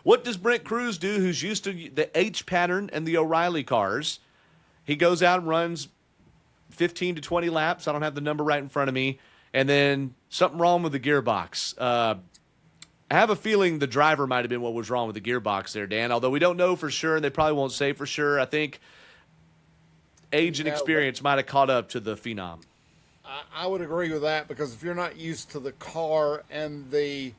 What does Brent Cruz do, who's used to the H pattern and the O'Reilly cars? He goes out and runs 15 to 20 laps. I don't have the number right in front of me. And then something wrong with the gearbox. I have a feeling the driver might have been what was wrong with the gearbox there, Dan, although we don't know for sure, and they probably won't say for sure. I think age and experience might have caught up to the Phenom. I would agree with that, because if you're not used to the car and the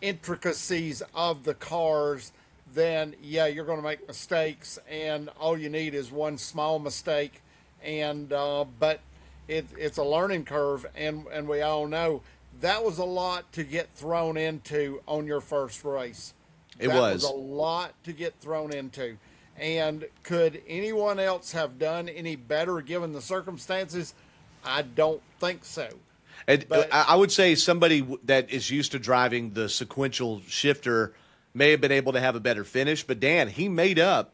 intricacies of the cars, then yeah, you're going to make mistakes, and all you need is one small mistake. And but it's a learning curve, and we all know that was a lot to get thrown into on your first race. That was a lot to get thrown into. And could anyone else have done any better given the circumstances? I don't think so. But I would say somebody that is used to driving the sequential shifter may have been able to have a better finish. But Dan, he made up,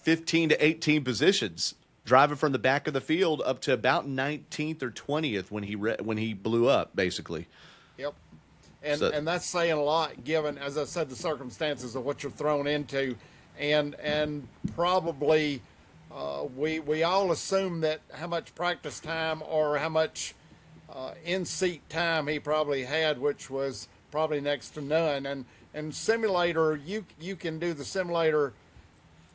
15 to 18 positions, driving from the back of the field up to about 19th or 20th when he blew up, basically. Yep. And that's saying a lot, given, as I said, the circumstances of what you're thrown into, and probably we all assume that how much practice time or how much in-seat time he probably had, which was probably next to none. And simulator, you can do the simulator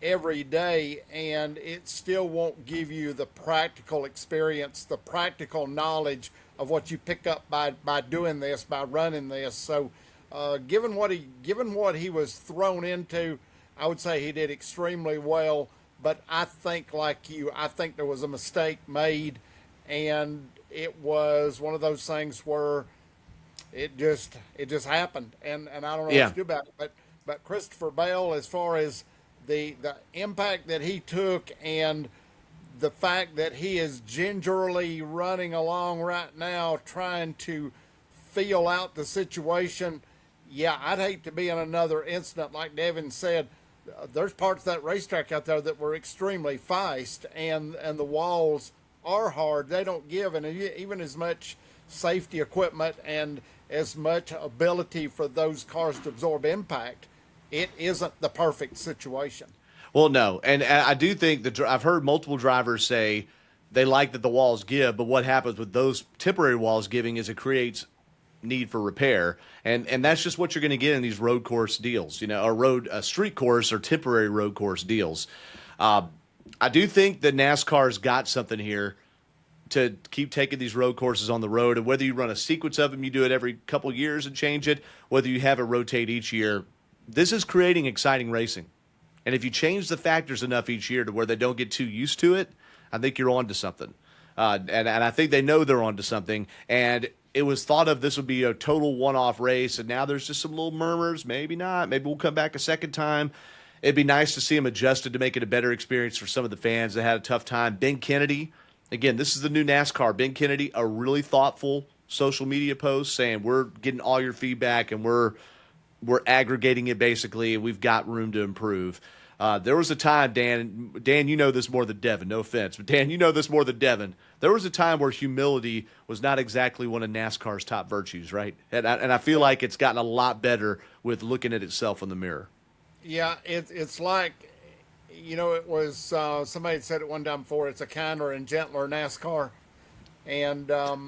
every day, and it still won't give you the practical experience, the practical knowledge of what you pick up by doing this, by running this. So given what he was thrown into, I would say he did extremely well. But I think, like you, I think there was a mistake made, and it was one of those things where it just happened, and I don't know what to do about it. But Christopher Bell, as far as the impact that he took, and the fact that he is gingerly running along right now, trying to feel out the situation. Yeah, I'd hate to be in another incident like Devin said. There's parts of that racetrack out there that were extremely feist, and the walls are hard. They don't give, and even as much safety equipment and as much ability for those cars to absorb impact, it isn't the perfect situation. Well, no, and I do think that I've heard multiple drivers say they like that the walls give, but what happens with those temporary walls giving is it creates need for repair, and that's just what you're going to get in these road course deals, or street course or temporary road course deals. I do think that NASCAR's got something here to keep taking these road courses on the road, and whether you run a sequence of them, you do it every couple of years and change it, whether you have it rotate each year, this is creating exciting racing. And if you change the factors enough each year to where they don't get too used to it, I think you're on to something. And I think they know they're on to something. And it was thought of this would be a total one-off race, and now there's just some little murmurs. Maybe not. Maybe we'll come back a second time. It'd be nice to see them adjusted to make it a better experience for some of the fans that had a tough time. Ben Kennedy, again, this is the new NASCAR. Ben Kennedy, a really thoughtful social media post saying we're getting all your feedback and we're aggregating it basically, and we've got room to improve. There was a time, Dan, you know this more than Devin, no offense, but Dan, you know this more than Devin. There was a time where humility was not exactly one of NASCAR's top virtues, right? And I feel like it's gotten a lot better with looking at itself in the mirror. Yeah, it's like, it was, somebody said it one time before, it's a kinder and gentler NASCAR. And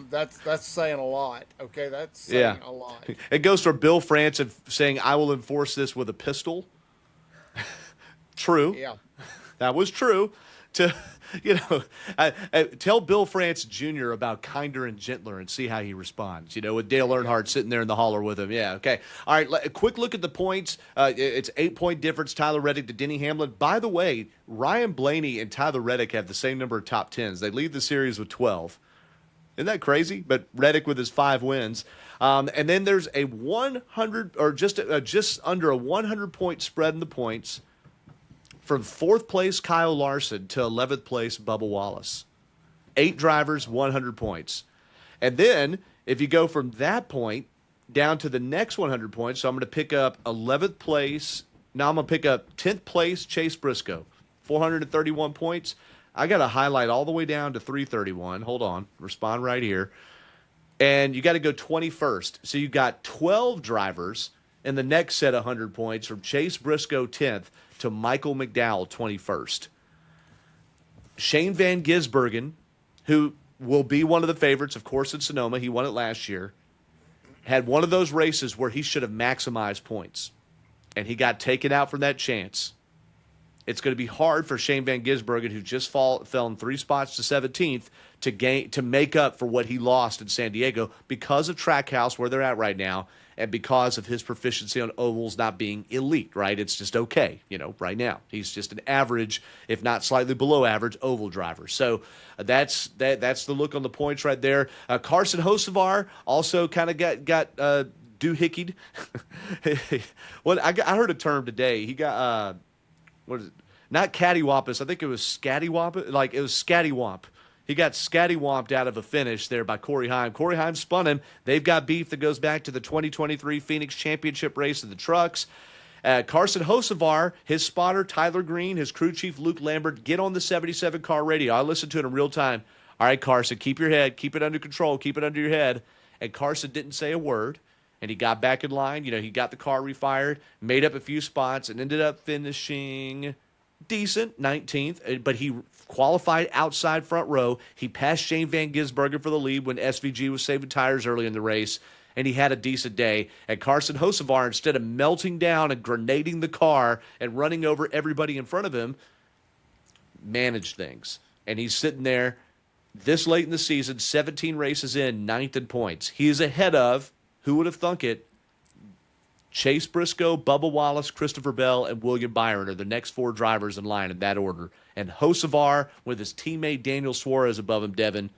that's saying a lot. Okay, that's saying a lot. It goes from Bill France saying, "I will enforce this with a pistol." True. Yeah, that was true. To tell Bill France Jr. about kinder and gentler and see how he responds. With Dale Earnhardt sitting there in the holler with him. Yeah. Okay. All right. A quick look at the points. It's 8-point difference. Tyler Reddick to Denny Hamlin. By the way, Ryan Blaney and Tyler Reddick have the same number of top 10s. They lead the series with 12. Isn't that crazy? But Reddick with his 5 wins. And then there's a 100 or just under a 100-point spread in the points from 4th place Kyle Larson to 11th place Bubba Wallace. 8 drivers, 100 points. And then if you go from that point down to the next 100 points, so I'm going to pick up 11th place. Now I'm going to pick up 10th place Chase Briscoe, 431 points. I got to highlight all the way down to 331. Hold on. Respond right here. And you got to go 21st. So you got 12 drivers in the next set of 100 points from Chase Briscoe 10th to Michael McDowell 21st. Shane Van Gisbergen, who will be one of the favorites, of course, in Sonoma. He won it last year. Had one of those races where he should have maximized points, and he got taken out from that chance. It's going to be hard for Shane Van Gisbergen, who just fell in 3 spots to 17th, to make up for what he lost in San Diego because of Trackhouse, where they're at right now, and because of his proficiency on ovals not being elite, right? It's just okay, right now. He's just an average, if not slightly below average, oval driver. So that's the look on the points right there. Carson Hocevar also kind of got doohickied. Well, I heard a term today. He got, what is it? Not cattywampus. I think it was scattywampus. Like, it was scattywamp. He got scattywamped out of a finish there by Corey Heim. Corey Heim spun him. They've got beef that goes back to the 2023 Phoenix Championship race of the trucks. Carson Hocevar, his spotter, Tyler Green, his crew chief, Luke Lambert, get on the 77 car radio. I listened to it in real time. All right, Carson, keep your head. Keep it under control. Keep it under your head. And Carson didn't say a word. And he got back in line. He got the car refired, made up a few spots, and ended up finishing decent, 19th, but he qualified outside front row. He passed Shane Van Gisbergen for the lead when SVG was saving tires early in the race, and he had a decent day. And Carson Hocevar, instead of melting down and grenading the car and running over everybody in front of him, managed things. And he's sitting there this late in the season, 17 races in, 9th in points. He is ahead of, who would have thunk it, Chase Briscoe, Bubba Wallace, Christopher Bell, and William Byron are the next 4 drivers in line in that order. And Hocevar, with his teammate Daniel Suarez above him, Devin,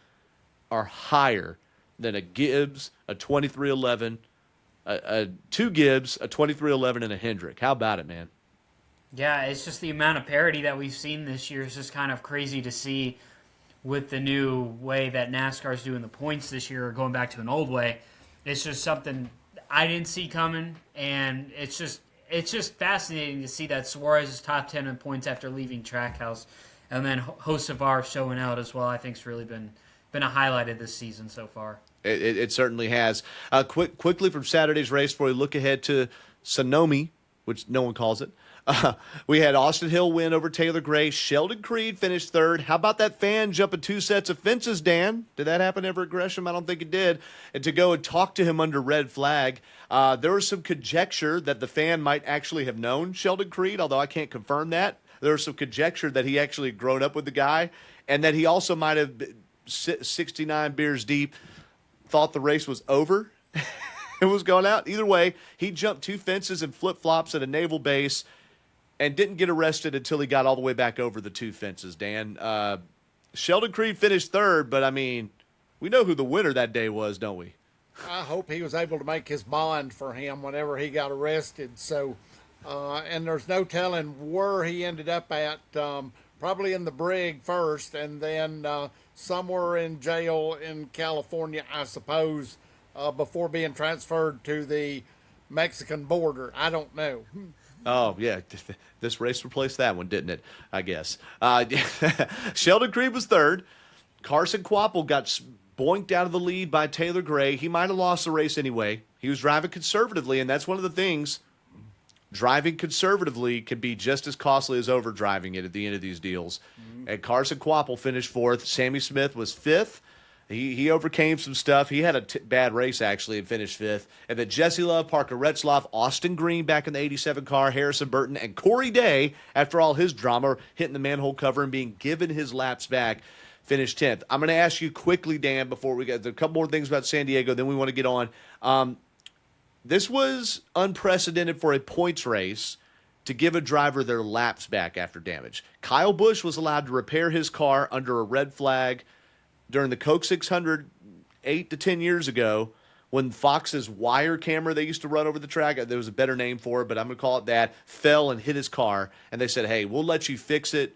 are higher than a Gibbs, a 2311, two Gibbs, a 2311, and a Hendrick. How about it, man? Yeah, it's just the amount of parity that we've seen this year is just kind of crazy to see with the new way that NASCAR is doing the points this year, going back to an old way. It's just something I didn't see coming, and it's just fascinating to see that Suarez is top 10 in points after leaving Trackhouse, and then Hocevar showing out as well. I think it's really been a highlight of this season so far. It certainly has. Quickly from Saturday's race, before we look ahead to Sonoma, which no one calls it. We had Austin Hill win over Taylor Gray. Sheldon Creed finished 3rd. How about that fan jumping 2 sets of fences, Dan? Did that happen ever at Gresham? I don't think it did. And to go and talk to him under red flag. There was some conjecture that the fan might actually have known Sheldon Creed, although I can't confirm that. There was some conjecture that he actually grown up with the guy, and that he also might have been 69 beers deep, thought the race was over. It was going out. Either way, he jumped 2 fences and flip-flops at a naval base and didn't get arrested until he got all the way back over the 2 fences, Dan. Sheldon Creed finished 3rd, but, I mean, we know who the winner that day was, don't we? I hope he was able to make his bond for him whenever he got arrested. So, and there's no telling where he ended up at, probably in the brig first, and then somewhere in jail in California, I suppose, before being transferred to the Mexican border. I don't know. Oh, yeah. This race replaced that one, didn't it? I guess. Sheldon Creed was 3rd. Carson Quapple got boinked out of the lead by Taylor Gray. He might have lost the race anyway. He was driving conservatively, and that's one of the things. Driving conservatively can be just as costly as overdriving it at the end of these deals. Mm-hmm. And Carson Quapple finished 4th. Sammy Smith was 5th. He overcame some stuff. He had a bad race, actually, and finished 5th. And then Jesse Love, Parker Retzloff, Austin Green back in the 87 car, Harrison Burton, and Corey Day, after all his drama, hitting the manhole cover and being given his laps back, finished 10th. I'm going to ask you quickly, Dan, before we get a couple more things about San Diego, then we want to get on. This was unprecedented for a points race to give a driver their laps back after damage. Kyle Busch was allowed to repair his car under a red flag during the Coke 600 8 to 10 years ago, when Fox's wire camera they used to run over the track, there was a better name for it, but I'm going to call it that, fell and hit his car, and they said, hey, we'll let you fix it,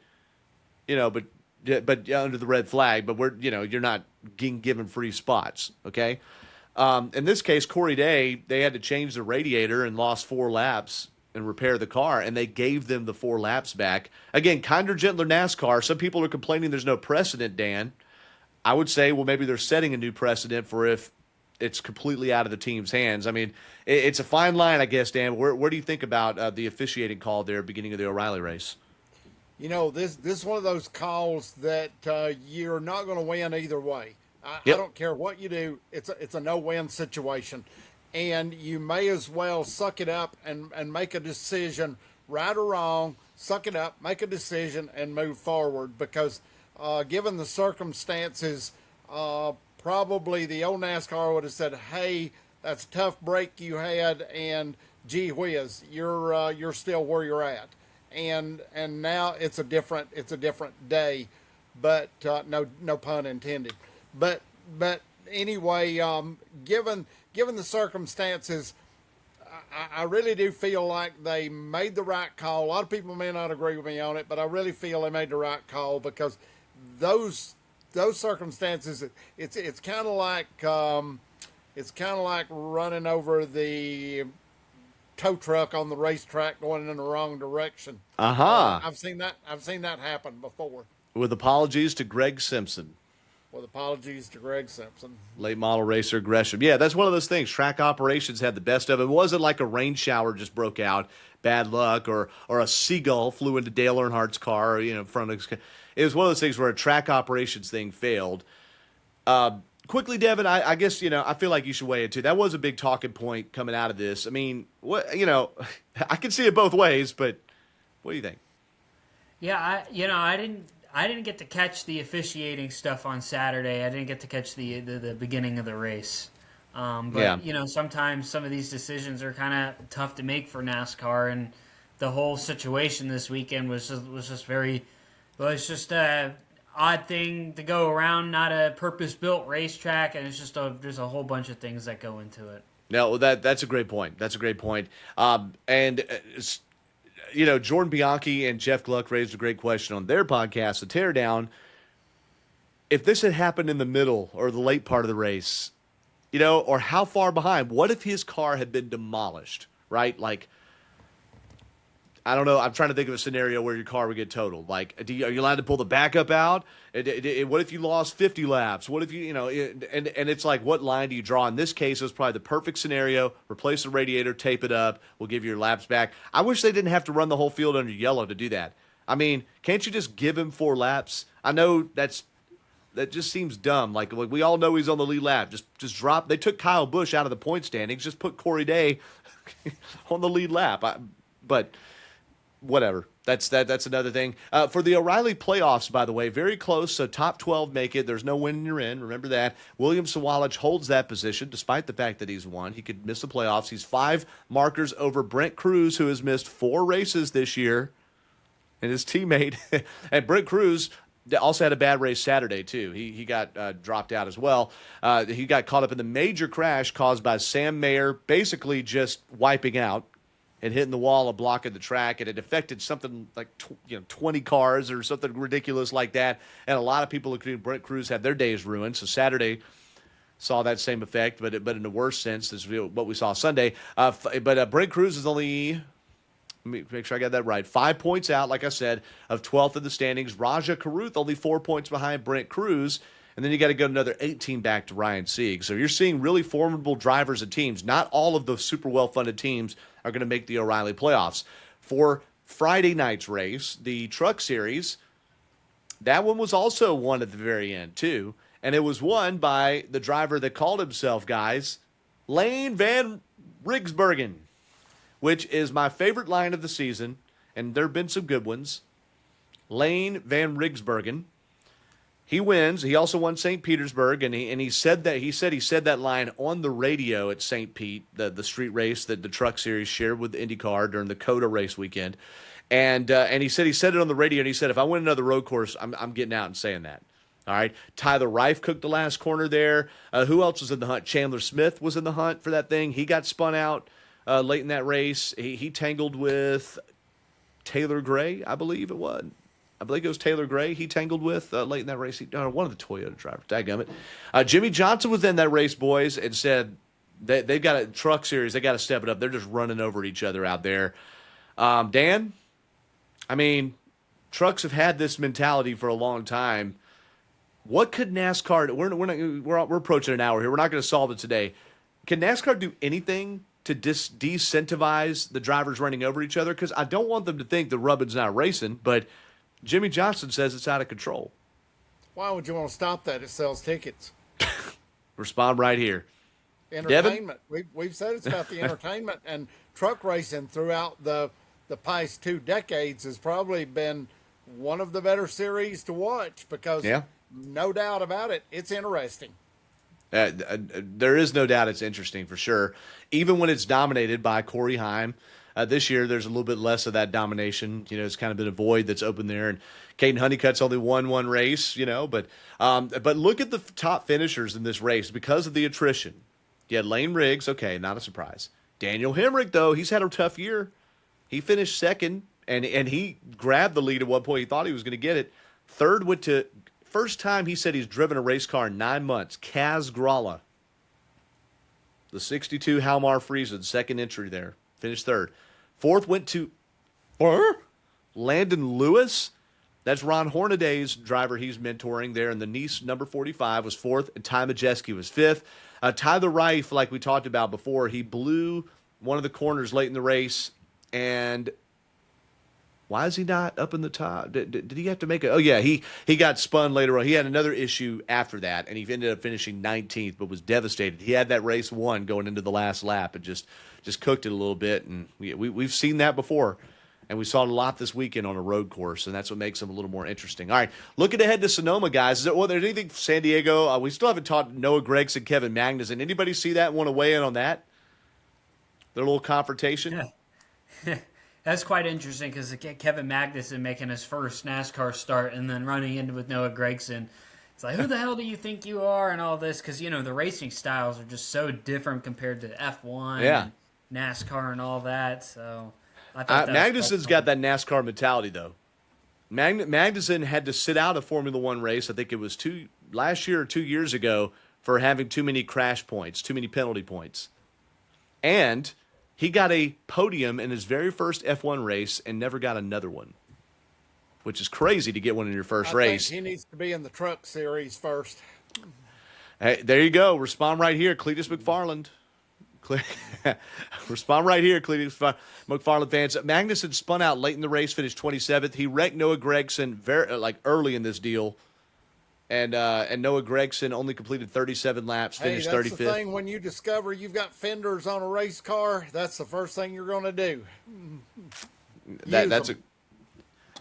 but under the red flag, but you're not getting given free spots, okay? In this case, Corey Day, they had to change the radiator and lost 4 laps and repair the car, and they gave them the 4 laps back. Again, kinder, gentler NASCAR. Some people are complaining there's no precedent, Dan. I would say, well, maybe they're setting a new precedent for if it's completely out of the team's hands. I mean, it's a fine line, I guess, Dan. Where do you think about the officiating call there beginning of the O'Reilly race? this is one of those calls that you're not going to win either way. I Yep. don't care what you do; it's a no-win situation, and you may as well suck it up and make a decision, right or wrong. Suck it up, make a decision, and move forward. Because given the circumstances, probably the old NASCAR would have said, "Hey, that's a tough break you had, and gee whiz, you're still where you're at." And now it's a different day, but no pun intended. But anyway, given the circumstances, I really do feel like they made the right call. A lot of people may not agree with me on it, but I really feel they made the right call because those circumstances, it's kind of like running over the tow truck on the racetrack going in the wrong direction. Uh-huh. I've seen that happen before. With apologies to Greg Simpson. With apologies to Greg Simpson. Late model racer Gresham. Yeah, that's one of those things. Track operations had the best of it. It wasn't like a rain shower just broke out, bad luck, or a seagull flew into Dale Earnhardt's car, in front of his. It was one of those things where a track operations thing failed. Quickly, Devin, I guess, I feel like you should weigh in too. That was a big talking point coming out of this. I mean, I can see it both ways, but what do you think? Yeah, I didn't get to catch the officiating stuff on Saturday. I didn't get to catch the beginning of the race. But sometimes some of these decisions are kind of tough to make for NASCAR, and the whole situation this weekend was just a odd thing to go around, not a purpose-built racetrack, and there's a whole bunch of things that go into it. No, that's a great point. That's a great point. Jordan Bianchi and Jeff Gluck raised a great question on their podcast, The Teardown. If this had happened in the middle or the late part of the race, or how far behind, what if his car had been demolished, right? Like, I don't know. I'm trying to think of a scenario where your car would get totaled. Like, are you allowed to pull the backup out? What if you lost 50 laps? What if and it's like, what line do you draw? In this case, it was probably the perfect scenario. Replace the radiator, tape it up. We'll give you your laps back. I wish they didn't have to run the whole field under yellow to do that. I mean, can't you just give him 4 laps? I know that just seems dumb. Like we all know he's on the lead lap. Just drop. They took Kyle Busch out of the point standings. Just put Corey Day on the lead lap. But whatever. That's another thing. For the O'Reilly playoffs, by the way, very close. So top 12 make it. There's no win you're in. Remember that. William Sawalich holds that position despite the fact that he's won. He could miss the playoffs. He's 5 markers over Brent Cruz, who has missed 4 races this year, and his teammate. And Brent Cruz also had a bad race Saturday, too. He got dropped out as well. He got caught up in the major crash caused by Sam Mayer basically just wiping out and hitting the wall and blocking the track, and it affected something like 20 cars or something ridiculous like that. And a lot of people, including Brent Cruz, had their days ruined. So Saturday saw that same effect, but in a worse sense is what we saw Sunday. But Brent Cruz is only, let me make sure I got that right, 5 points out, like I said, of 12th in the standings. Raja Karuth only 4 points behind Brent Cruz. And then you got to go another 18 back to Ryan Sieg. So you're seeing really formidable drivers and teams. Not all of the super well-funded teams are going to make the O'Reilly playoffs. For Friday night's race, the Truck Series, that one was also won at the very end, too. And it was won by the driver that called himself, guys, Lane Van Rigsbergen, which is my favorite line of the season. And there have been some good ones. Lane Van Rigsbergen. He wins. He also won St. Petersburg, and he said that line on the radio at St. Pete, the street race that the Truck Series shared with IndyCar during the COTA race weekend, and he said it on the radio, and he said, if I win another road course, I'm getting out and saying that. All right, Tyler Reif cooked the last corner there. Who else was in the hunt? Chandler Smith was in the hunt for that thing. He got spun out late in that race. He tangled with Taylor Gray, I believe it was. I believe it was Taylor Gray he tangled with late in that race. One of the Toyota drivers. Dadgummit. Jimmy Johnson was in that race, boys, and said they've got a Truck Series. They got to step it up. They're just running over each other out there. Dan, I mean, trucks have had this mentality for a long time. What could NASCAR? We're approaching an hour here. We're not going to solve it today. Can NASCAR do anything to disincentivize the drivers running over each other? Because I don't want them to think the rubbin's not racing, but Jimmy Johnson says it's out of control. Why would you want to stop that? It sells tickets. Respond right here. Entertainment. We've said it's about the entertainment, and truck racing throughout the past 2 decades has probably been one of the better series to watch because no doubt about it, it's interesting. There is no doubt it's interesting for sure. Even when it's dominated by Corey Heim, this year there's a little bit less of that domination. You know, it's kind of been a void that's open there. And Caden Honeycutt's only won one race, you know. But look at the top finishers in this race because of the attrition. You had Lane Riggs, okay, not a surprise. Daniel Hemrick, though, he's had a tough year. He finished second, and he grabbed the lead at one point. He thought he was going to get it. Third went to first time he said he's driven a race car in 9 months. Kaz Gralla, the 62 Halmar Friesen, second entry there, finished third. Fourth went to Landon Lewis. That's Ron Hornaday's driver he's mentoring there in the Nice number 45 was fourth, and Ty Majeski was fifth. Tyler Reif, like we talked about before, he blew one of the corners late in the race, and why is he not up in the top? Did he have to make it? Oh, yeah, he got spun later on. He had another issue after that, and he ended up finishing 19th, but was devastated. He had that race won going into the last lap and just cooked it a little bit, and we've seen that before. And we saw it a lot this weekend on a road course, and that's what makes them a little more interesting. All right, looking ahead to Sonoma, guys. Is there anything San Diego? We still haven't talked Noah Gragson, Kevin Magnussen. Anybody see that and want to weigh in on that? Their little confrontation? Yeah. That's quite interesting because Kevin Magnussen making his first NASCAR start and then running into with Noah Gragson. It's like, who the hell do you think you are and all this? Because, you know, the racing styles are just so different compared to F1 and NASCAR and all that, so... Magnussen's got that NASCAR mentality, though. Magnussen had to sit out a Formula One race, I think it was last year or 2 years ago, for having too many crash points, too many penalty points. And he got a podium in his very first F1 race and never got another one, which is crazy to get one in your first race. Think he needs to be in the truck series first. Hey, there you go. Respond right here, Cletus McFarland. Respond right here, Cletus McFarland fans. Magnussen spun out late in the race, finished 27th. He wrecked Noah Gragson early in this deal, and Noah Gragson only completed 37 laps, finished 35th. That's the thing. When you discover you've got fenders on a race car, that's the first thing you're going to do.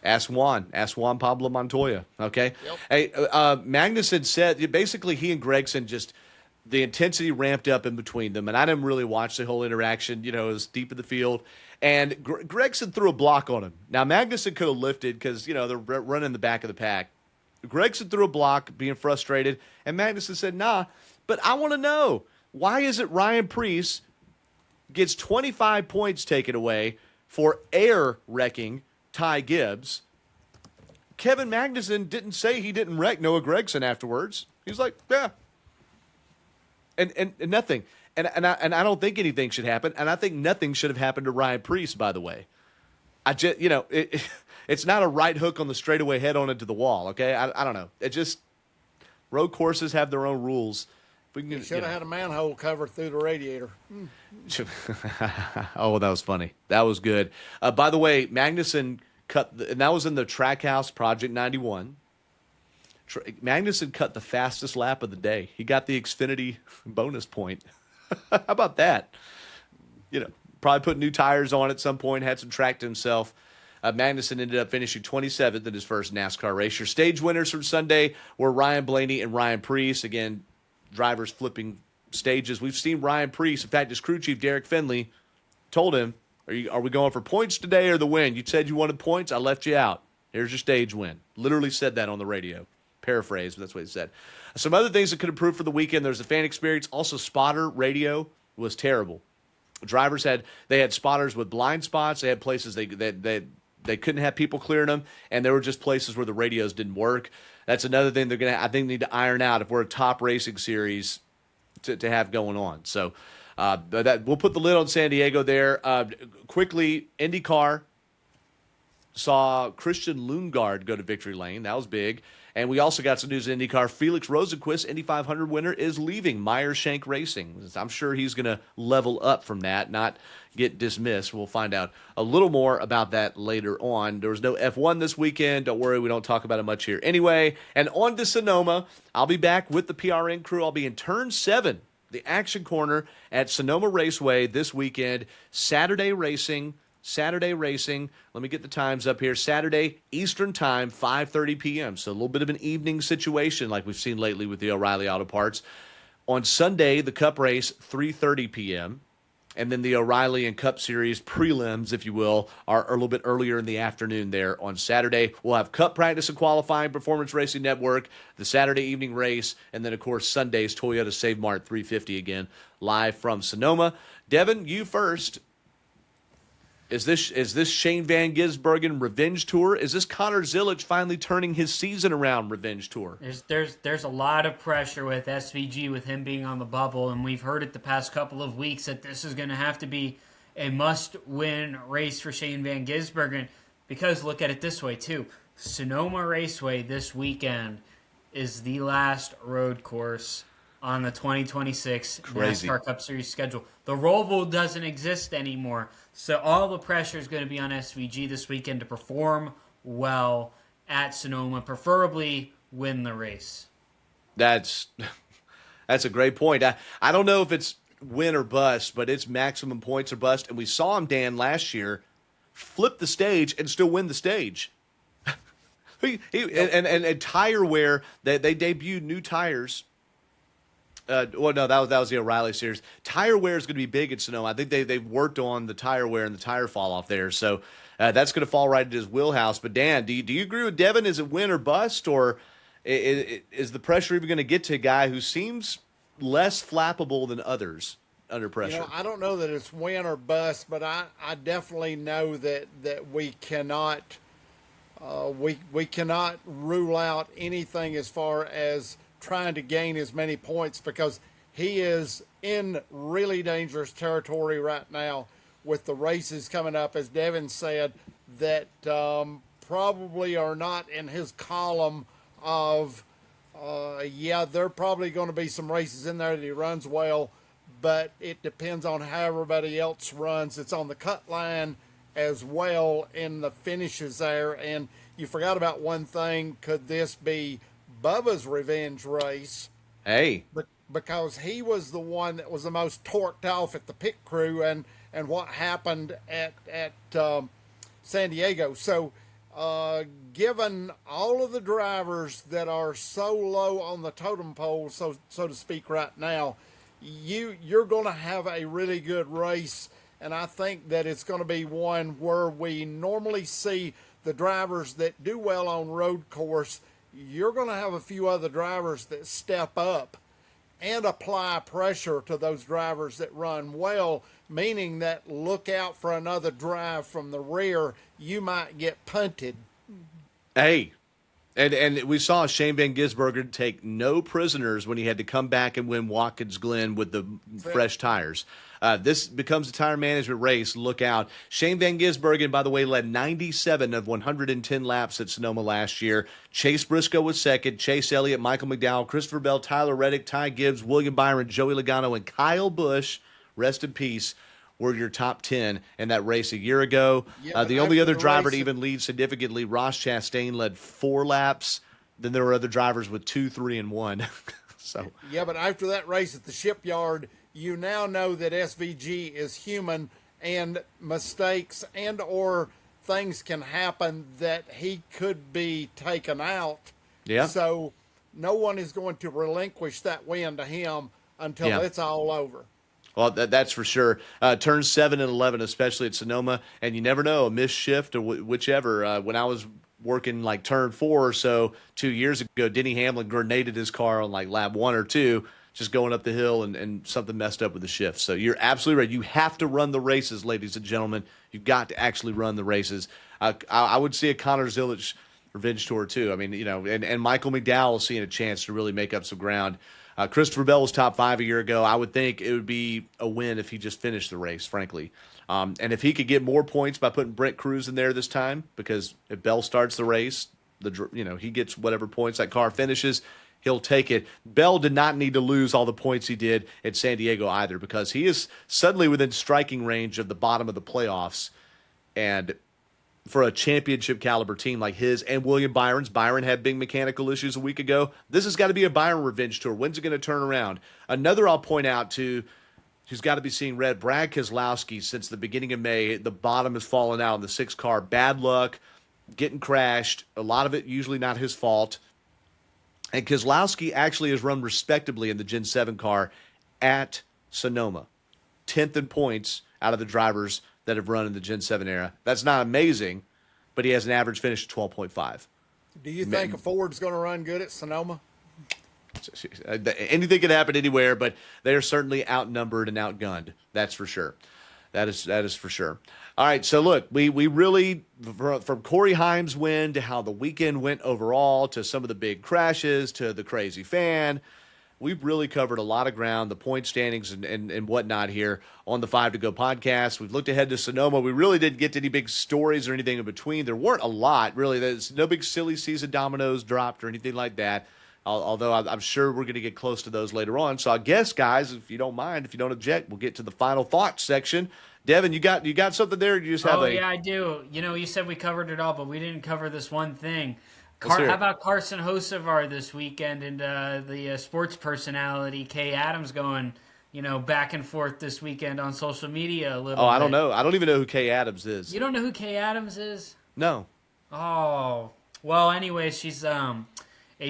Ask Juan Pablo Montoya. Okay. Yep. Hey, Magnussen said basically he and Gragson just. The intensity ramped up in between them, and I didn't really watch the whole interaction. You know, it was deep in the field, and Gragson threw a block on him. Now, Magnussen could have lifted because, you know, they're running the back of the pack. Gragson threw a block, being frustrated, and Magnussen said, nah, but I want to know, why is it Ryan Preece gets 25 points taken away for air wrecking Ty Gibbs? Kevin Magnussen didn't say he didn't wreck Noah Gragson afterwards. He's like, yeah. And nothing. And I don't think anything should happen. And I think nothing should have happened to Ryan Preece, by the way. It's not a right hook on the straightaway head on into the wall, okay? I don't know. It just, road courses have their own rules. You should have had a manhole cover through the radiator. Oh, that was funny. That was good. By the way, Magnussen and that was in the Trackhouse Project 91. Magnussen cut the fastest lap of the day. He got the Xfinity bonus point. How about that? You know, probably put new tires on at some point, had some track to himself. Magnussen ended up finishing 27th in his first NASCAR race. Your stage winners from Sunday were Ryan Blaney and Ryan Preece. Again, drivers flipping stages. We've seen Ryan Preece. In fact, his crew chief, Derek Finley, told him, are we going for points today or the win? You said you wanted points. I left you out. Here's your stage win. Literally said that on the radio. Paraphrase, but that's what he said. Some other things that could improve for the weekend. There's the fan experience. Also, spotter radio was terrible. Drivers had spotters with blind spots. They had places they couldn't have people clearing them, and there were just places where the radios didn't work. That's another thing they're gonna, I think, need to iron out if we're a top racing series to have going on. So that we'll put the lid on San Diego there. Quickly, IndyCar. saw Christian Lundgaard go to victory lane. That was big. And we also got some news in IndyCar. Felix Rosenqvist, Indy 500 winner, is leaving Meyer-Shank Racing. I'm sure he's going to level up from that, not get dismissed. We'll find out a little more about that later on. There was no F1 this weekend. Don't worry, we don't talk about it much here anyway. And on to Sonoma. I'll be back with the PRN crew. I'll be in Turn 7, the action corner at Sonoma Raceway this weekend. Saturday racing. Let me get the times up here. Saturday, Eastern Time, 5:30 p.m. So a little bit of an evening situation like we've seen lately with the O'Reilly Auto Parts. On Sunday, the Cup race, 3:30 p.m. And then the O'Reilly and Cup Series prelims, if you will, are a little bit earlier in the afternoon there on Saturday. We'll have Cup practice and qualifying, Performance Racing Network, the Saturday evening race, and then, of course, Sunday's Toyota Save Mart 350 again, live from Sonoma. Devin, you first. Is this Shane Van Gisbergen revenge tour? Is this Connor Zilisch finally turning his season around revenge tour? There's a lot of pressure with SVG with him being on the bubble, and we've heard it the past couple of weeks that this is going to have to be a must-win race for Shane Van Gisbergen. Because look at it this way too, Sonoma Raceway this weekend is the last road course on the 2026 NASCAR Cup Series schedule. The Roval doesn't exist anymore, so all the pressure is going to be on SVG this weekend to perform well at Sonoma, preferably win the race. That's a great point. I don't know if it's win or bust, but it's maximum points or bust, and we saw him, Dan, last year flip the stage and still win the stage. And tire wear, they debuted new tires. That was the O'Reilly series. Tire wear is going to be big at Sonoma. I think they've worked on the tire wear and the tire fall off there, so that's going to fall right into his wheelhouse. But Dan, do you agree with Devin? Is it win or bust, or is the pressure even going to get to a guy who seems less flappable than others under pressure? I don't know that it's win or bust, but I definitely know that we cannot we cannot rule out anything as far as trying to gain as many points, because he is in really dangerous territory right now with the races coming up, as Devin said, that probably are not in his column of, there are probably going to be some races in there that he runs well, but it depends on how everybody else runs. It's on the cut line as well in the finishes there. And you forgot about one thing. Could this be Bubba's revenge race? Hey. Because he was the one that was the most torqued off at the pit crew and what happened at San Diego. So given all of the drivers that are so low on the totem pole, so to speak, right now, you're going to have a really good race, and I think that it's going to be one where we normally see the drivers that do well on road course. You're going to have a few other drivers that step up and apply pressure to those drivers that run well, meaning that look out for another drive from the rear. You might get punted. Hey, and we saw Shane Van Gisbergen take no prisoners when he had to come back and win Watkins Glen with the fresh tires. This becomes a tire management race. Look out. Shane Van Gisbergen, by the way, led 97 of 110 laps at Sonoma last year. Chase Briscoe was second. Chase Elliott, Michael McDowell, Christopher Bell, Tyler Reddick, Ty Gibbs, William Byron, Joey Logano, and Kyle Busch, rest in peace, were your top 10 in that race a year ago. The only other driver to even lead significantly, Ross Chastain, led 4 laps. Then there were other drivers with 2, 3, and 1. So yeah, but after that race at the shipyard, you now know that SVG is human, and mistakes and or things can happen that he could be taken out. Yeah. So no one is going to relinquish that win to him until it's all over. Well, that's for sure. Turns 7 and 11, especially at Sonoma, and you never know, a missed shift or whichever. When I was working like turn 4 or so 2 years ago, Denny Hamlin grenaded his car on like lap 1 or 2, just going up the hill, and something messed up with the shift. So you're absolutely right. You have to run the races, ladies and gentlemen. You've got to actually run the races. I would see a Connor Zilisch revenge tour too. I mean, and Michael McDowell seeing a chance to really make up some ground. Christopher Bell was top 5 a year ago. I would think it would be a win if he just finished the race, frankly. And if he could get more points by putting Brent Cruz in there this time, because if Bell starts the race, he gets whatever points that car finishes, he'll take it. Bell did not need to lose all the points he did at San Diego either, because he is suddenly within striking range of the bottom of the playoffs. And for a championship caliber team like his and William Byron's, Byron had big mechanical issues a week ago. This has got to be a Byron revenge tour. When's it going to turn around? Another I'll point out to, who's got to be seeing red, Brad Keselowski. Since the beginning of May, the bottom has fallen out on the 6 car. Bad luck, getting crashed. A lot of it usually not his fault. And Keselowski actually has run respectably in the Gen 7 car at Sonoma. 10th in points out of the drivers that have run in the Gen 7 era. That's not amazing, but he has an average finish of 12.5. Do you think a Ford's going to run good at Sonoma? Anything can happen anywhere, but they are certainly outnumbered and outgunned. That's for sure. That is for sure. All right, so look, we really, from Corey Heim's win to how the weekend went overall, to some of the big crashes, to the crazy fan, we've really covered a lot of ground, the point standings and whatnot here on the 5 to Go podcast. We've looked ahead to Sonoma. We really didn't get to any big stories or anything in between. There weren't a lot, really. There's no big silly season dominoes dropped or anything like that, although I'm sure we're going to get close to those later on. So I guess, guys, if you don't mind, if you don't object, we'll get to the final thoughts section. Devin, you got something there? Or you just have yeah, I do. You said we covered it all, but we didn't cover this one thing. How about Carson Hocevar this weekend and the sports personality Kay Adams going, back and forth this weekend on social media a little bit. I don't know. I don't even know who Kay Adams is. You don't know who Kay Adams is? No. Oh. Well, anyways, she's a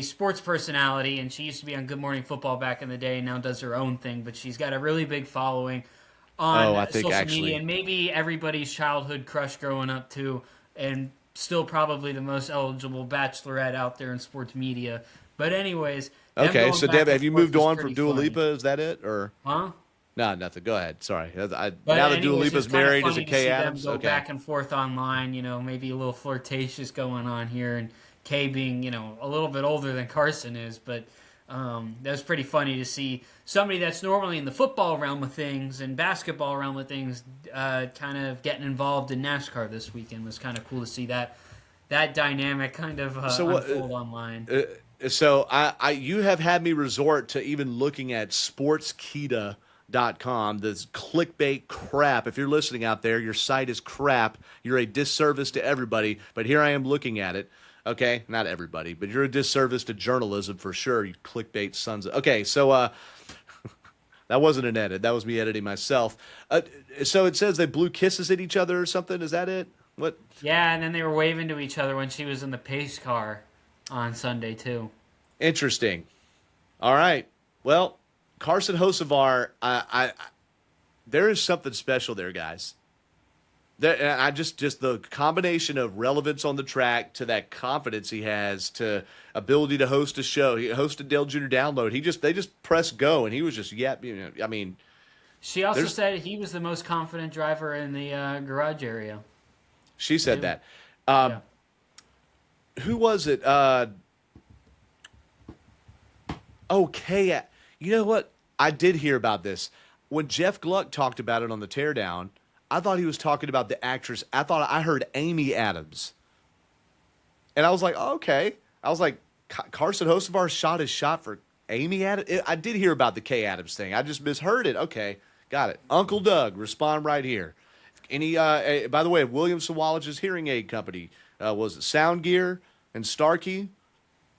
sports personality, and she used to be on Good Morning Football back in the day, and now does her own thing, but she's got a really big following on social media, and maybe everybody's childhood crush growing up too, and still probably the most eligible bachelorette out there in sports media. But anyways. Okay, so Deb, have you moved on from Dua Lipa? Is that it? Or Huh? No, nothing. Go ahead. Sorry. Now that Dua anyways, Lipa's married, is it Kay them Adams? go Okay. back and forth online, maybe a little flirtatious going on here, and Kay being, a little bit older than Carson is, but that was pretty funny to see somebody that's normally in the football realm of things and basketball realm of things kind of getting involved in NASCAR this weekend. It was kind of cool to see that dynamic kind of unfold online. So you have had me resort to even looking at sportskita.com, this clickbait crap. If you're listening out there, your site is crap. You're a disservice to everybody, but here I am looking at it. Okay, not everybody, but you're a disservice to journalism for sure, you clickbait sons of... Okay, so that wasn't an edit. That was me editing myself. So it says they blew kisses at each other or something. Is that it? What? Yeah, and then they were waving to each other when she was in the pace car on Sunday, too. Interesting. All right. Well, Carson Hocevar, there is something special there, guys. I just the combination of relevance on the track to that confidence he has, to ability to host a show. He hosted Dale Jr. Download. They just pressed go, and he was just I mean, she also said he was the most confident driver in the garage area. She said that. Yeah. Who was it? Okay, you know what? I did hear about this when Jeff Gluck talked about it on the Teardown. I thought he was talking about the actress. I thought I heard Amy Adams. And I was like, oh, okay. I was like, Carson Hocevar shot his shot for Amy Adams? I did hear about the Kay Adams thing. I just misheard it. Okay, got it. Uncle Doug, respond right here. By the way, William Sawallage's hearing aid company, was it Sound Gear and Starkey?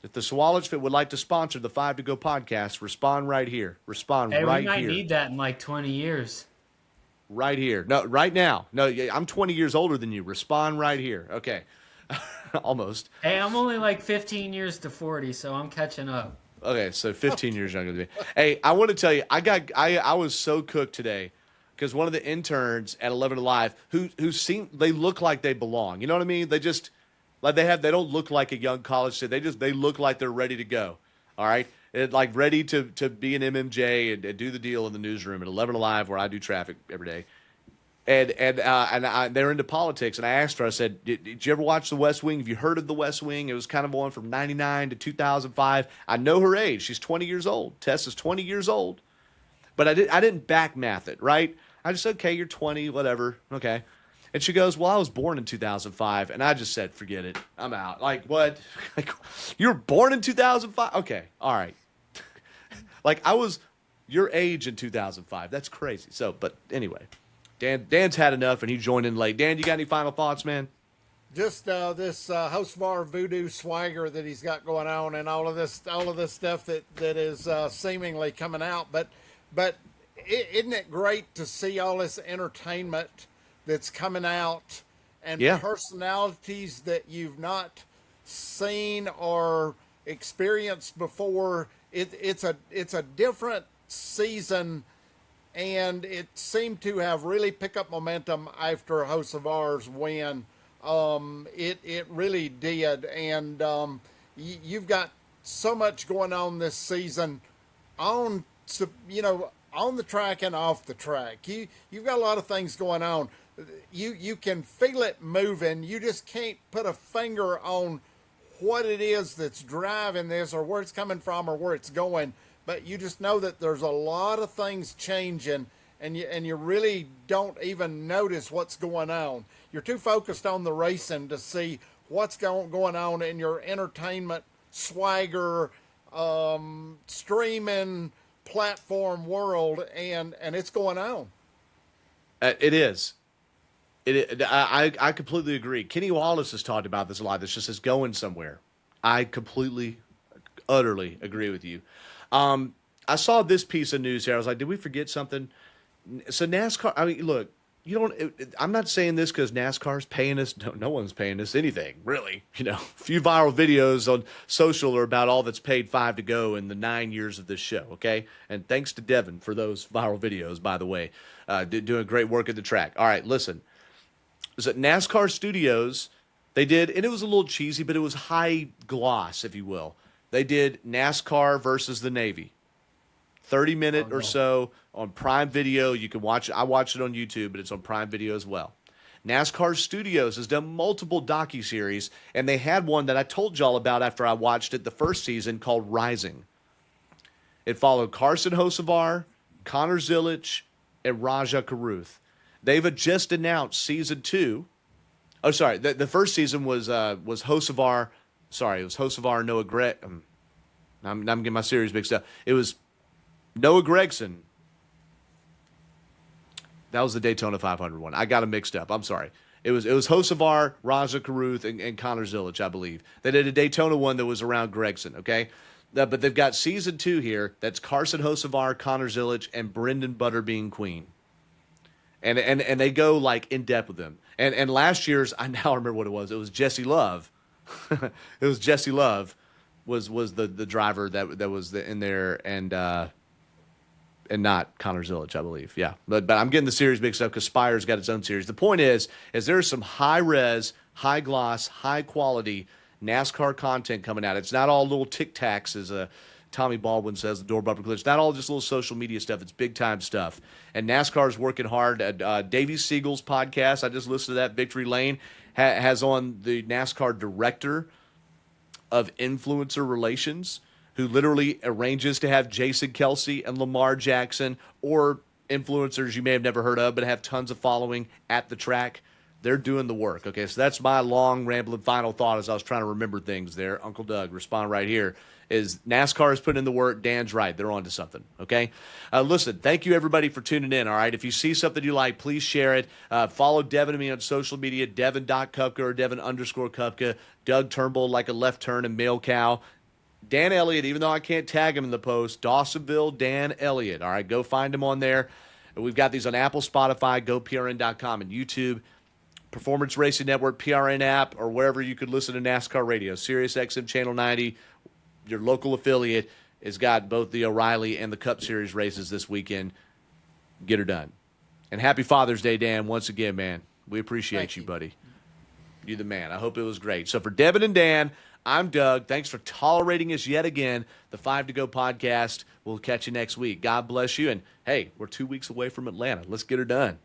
If the Sawallage Fit would like to sponsor the 5 to Go podcast, respond right here. Respond right here. We might need that in like 20 years. Right here. No, right now. No, I'm 20 years older than you. Respond right here. Okay. Almost. Hey, I'm only like 15 years to 40, so I'm catching up. Okay, so 15 years younger than me. Hey, I want to tell you, I was so cooked today because one of the interns at 11 Alive who they look like they belong. You know what I mean? They just they don't look like a young college kid. They look like they're ready to go. All right? Like ready to be an MMJ and do the deal in the newsroom at 11 Alive where I do traffic every day. they're into politics. And I asked her, I said, did you ever watch The West Wing? Have you heard of The West Wing? It was kind of on from 99 to 2005. I know her age. She's 20 years old. Tess is 20 years old. But I didn't back math it, right? I just said, okay, you're 20, whatever. Okay. And she goes, well, I was born in 2005. And I just said, forget it. I'm out. Like, what? Like, you were born in 2005? Okay. All right. Like, I was your age in 2005. That's crazy. So, but anyway, Dan's had enough, and he joined in late. Dan, you got any final thoughts, man? Just this Hocevar voodoo swagger that he's got going on, and all of this stuff that is seemingly coming out. But isn't it great to see all this entertainment that's coming out, and personalities that you've not seen or experienced before? It's a different season, and it seemed to have really picked up momentum after Hocevar's win. It really did, and you've got so much going on this season on the track and off the track. You've got a lot of things going on. You can feel it moving. You just can't put a finger on what it is that's driving this, or where it's coming from, or where it's going. But you just know that there's a lot of things changing, and you really don't even notice what's going on. You're too focused on the racing to see what's going on in your entertainment, swagger, streaming platform world, and it's going on. It is. I completely agree. Kenny Wallace has talked about this a lot. This just is going somewhere. I completely, utterly agree with you. I saw this piece of news here. I was like, did we forget something? So NASCAR, I mean, look, I'm not saying this because NASCAR's paying us. No one's paying us anything, really. A few viral videos on social are about all that's paid 5 to go in the 9 years of this show, okay? And thanks to Devin for those viral videos, by the way. Doing great work at the track. All right, listen. It was at NASCAR Studios. They did, and it was a little cheesy, but it was high gloss, if you will. They did NASCAR versus the Navy. 30-minute or so on Prime Video. You can watch it. I watched it on YouTube, but it's on Prime Video as well. NASCAR Studios has done multiple docuseries, and they had one that I told y'all about after I watched it the first season called Rising. It followed Carson Hocevar, Connor Zilisch, and Raja Caruth. They've just announced season 2. Oh, sorry. The first season was Hocevar. Sorry, it was Hocevar and Noah Gregg. I'm getting my series mixed up. It was Noah Gragson. That was the Daytona 500 one. I got them mixed up. I'm sorry. It was Hocevar, Raja Caruth, and Connor Zilisch, I believe. They did a Daytona one that was around Gragson, okay? But they've got season 2 here. That's Carson Hocevar, Connor Zilisch, and Brendan Butterbean Queen. And they go like in depth with them. And last year's, I now remember what it was. It was Jesse Love. It was Jesse Love was the driver that was in there, and not Connor Zilisch, I believe. Yeah, but I'm getting the series mixed up because Spire's got its own series. The point is there's some high res, high gloss, high quality NASCAR content coming out. It's not all little tic tacs, as Tommy Baldwin says, the door bumper glitch. Not all just little social media stuff. It's big time stuff. And NASCAR is working hard. Davey Siegel's podcast, I just listened to that. Victory Lane has on the NASCAR director of influencer relations, who literally arranges to have Jason Kelsey and Lamar Jackson, or influencers you may have never heard of but have tons of following at the track. They're doing the work. Okay, so that's my long, rambling final thought as I was trying to remember things there. Uncle Doug, respond right here. Is NASCAR is putting in the work. Dan's right. They're on to something, okay? Listen, thank you, everybody, for tuning in, all right? If you see something you like, please share it. Follow Devin and me on social media, Devin.Kupka or Devin_Kupka, Doug Turnbull, like a left turn, and Mail Cow. Dan Elliott, even though I can't tag him in the post, Dawsonville Dan Elliott. All right, go find him on there. We've got these on Apple, Spotify, GoPRN.com, and YouTube, Performance Racing Network, PRN app, or wherever you could listen to NASCAR radio. Sirius XM Channel 90, your local affiliate, has got both the O'Reilly and the Cup Series races this weekend. Get her done. And happy Father's Day, Dan, once again, man. We appreciate you, buddy. You're the man. I hope it was great. So for Devin and Dan, I'm Doug. Thanks for tolerating us yet again. The 5 to Go podcast. We'll catch you next week. God bless you. And, hey, we're 2 weeks away from Atlanta. Let's get her done.